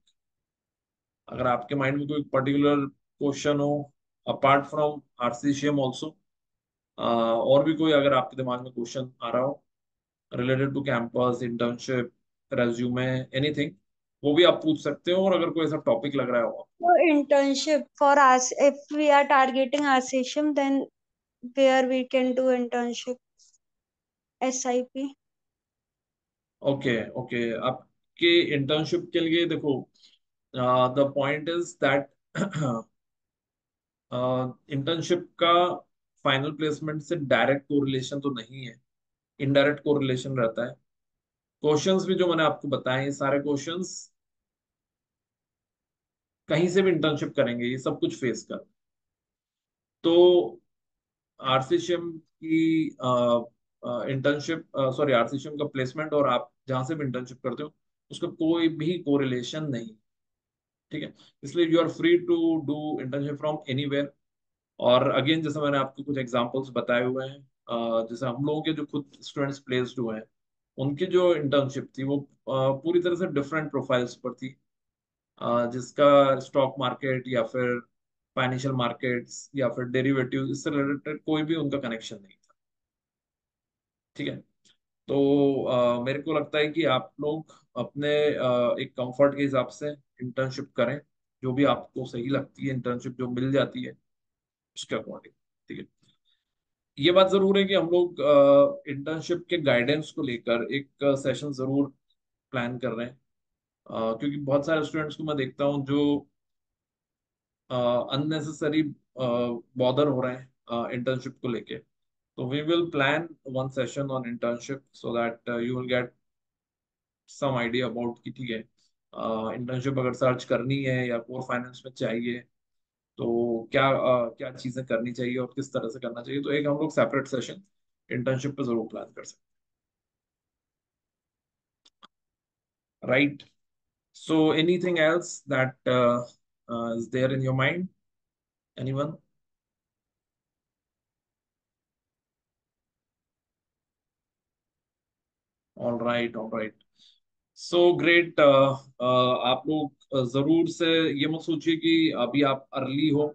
अगर आपके माइंड में कोई particular question हो apart from आरसीसीएम also, और भी कोई अगर आपके दिमाग में क्वेश्चन आ रहा हो related to campus, internship, resume, anything, वो भी आप पूछ सकते हो। और अगर कोई ऐसा टॉपिक लग रहा हो So internship for us, if we are targeting our session, then where we can do internship, SIP. Okay okay, आपके इंटर्नशिप के लिए देखो, the point is that internship का फाइनल प्लेसमेंट से डायरेक्ट कोरिलेशन तो नहीं है, इनडायरेक्ट कोरिलेशन रहता है। क्वेश्चंस भी जो मैंने आपको बताए ये सारे क्वेश्चंस कहीं से भी इंटर्नशिप करेंगे ये सब कुछ फेस कर। तो आरसीसीएम की इंटर्नशिप, सॉरी आरसीसीएम का प्लेसमेंट और आप जहां से भी इंटर्नशिप करते हो उसका कोई भी कोरिलेशन नहीं। ठीक है। इसलिए you are free to do internship from anywhere. और अगेन जैसे मैंने आपको कुछ एग्जांपल्स बताए हुए हैं, जैसे हम लोगों के जो खुद स्टूडेंट्स प्लेस्ड हुए हैं उनकी जो इंटर्नशिप थी वो पूरी तरह से डिफरेंट प्रोफाइल्स पर थी, जिसका स्टॉक मार्केट या फिर फाइनेंशियल मार्केट्स या फिर डेरिवेटिव इससे रिलेटेड कोई भी उनका कनेक्शन नहीं था। ठीक है। तो मेरे को लगता है कि आप लोग अपने एक कंफर्ट के हिसाब से इंटर्नशिप करें, जो भी आपको सही लगती है इंटर्नशिप जो मिल जाती है उसके अकॉर्डिंग। ठीक है। ये बात जरूर है कि हम लोग इंटर्नशिप के गाइडेंस को लेकर एक सेशन जरूर प्लान कर रहे हैं, क्योंकि बहुत सारे स्टूडेंट्स को मैं देखता हूँ जो अननेसेसरी बॉदर हो रहे हैं इंटर्नशिप को लेके। तो we will plan one session on internship so that you will get some idea about कि ठीक है इंटर्नशिप अगर सर्च करनी है या कोर फाइनेंस में चाहिए तो क्या चीजें करनी चाहिए और किस तरह से करना चाहिए। तो एक हम लोग सेपरेट सेशन इंटर्नशिप पे जरूर प्लान कर सकते हैं। Right. So anything else that is there in your mind, anyone? All right, all right. So great. आप लोग जरूर से ये मत सोचिए कि अभी आप अर्ली हो।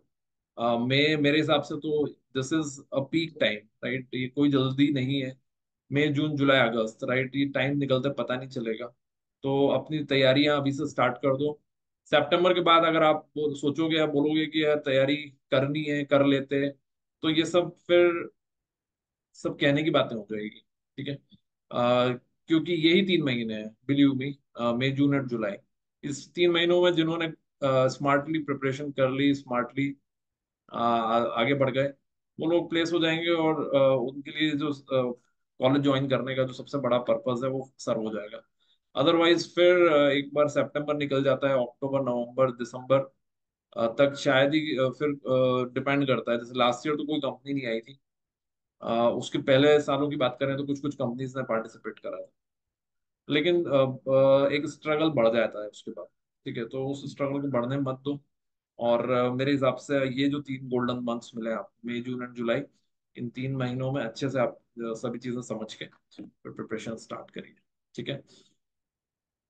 मैं मेरे हिसाब से तो this is a peak time, right? ये कोई जल्दी नहीं है। मई जून जुलाई अगस्त, राइट? ये टाइम निकलते पता नहीं चलेगा। तो अपनी तैयारियां अभी से स्टार्ट कर दो। सितंबर के बाद अगर आप सोचोगे या बोलोगे कि यार तैयारी करनी है, कर लेते हैं, तो ये सब फिर सब कहने की बातें हो जाएगी। ठीक है? क्योंकि यही 3 महीने हैं, believe me, May June and जुलाई। इस 3 महीनों में जिन्होंने स्मार्टली प्रिपरेशन कर ली, स्मार्टली आगे बढ़ गए, वो लोग प्लेस हो जाएंगे, और उनके लिए जो कॉलेज ज्वाइन करने का जो सबसे बड़ा पर्पस है वो सर हो जाएगा। अदरवाइज फिर एक बार सितंबर निकल जाता है, अक्टूबर नवंबर दिसंबर तक शायद ही फिर डिपेंड करता है। जैसे लास्ट ईयर तो कोई कंपनी नहीं आई थी। उसके पहले सालों की बात करें तो कुछ कुछ कंपनीज ने पार्टिसिपेट करा था। लेकिन एक स्ट्रगल बढ़ जाता है उसके बाद। ठीक है? तो उस स्ट्रगल को बढ़ने मत दो। और मेरे हिसाब से ये जो 3 गोल्डन मंथ्स मिले हैं आपको, मई जून एंड जुलाई, इन 3 महीनों में अच्छे से आप सभी चीजें समझ के फिर प्रिपरेशन स्टार्ट करिए। ठीक है?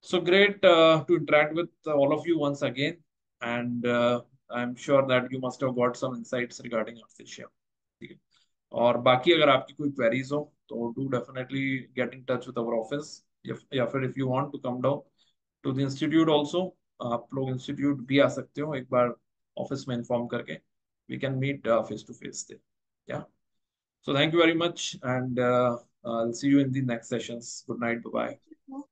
So great to interact with all of you once again, and I am sure that you must have got some insights regarding official. ठीक है? और बाकी अगर आपकी कोई क्वेरीज हो तो do definitely get in touch with our office, या फिर if you want to come down to the institute also, आप लोग इंस्टीट्यूट भी आ सकते हो एक बार ऑफिस में इन्फॉर्म करके। We can meet face to face there. Yeah. So thank you very much, and I'll see you in the next sessions. Good night. Bye bye.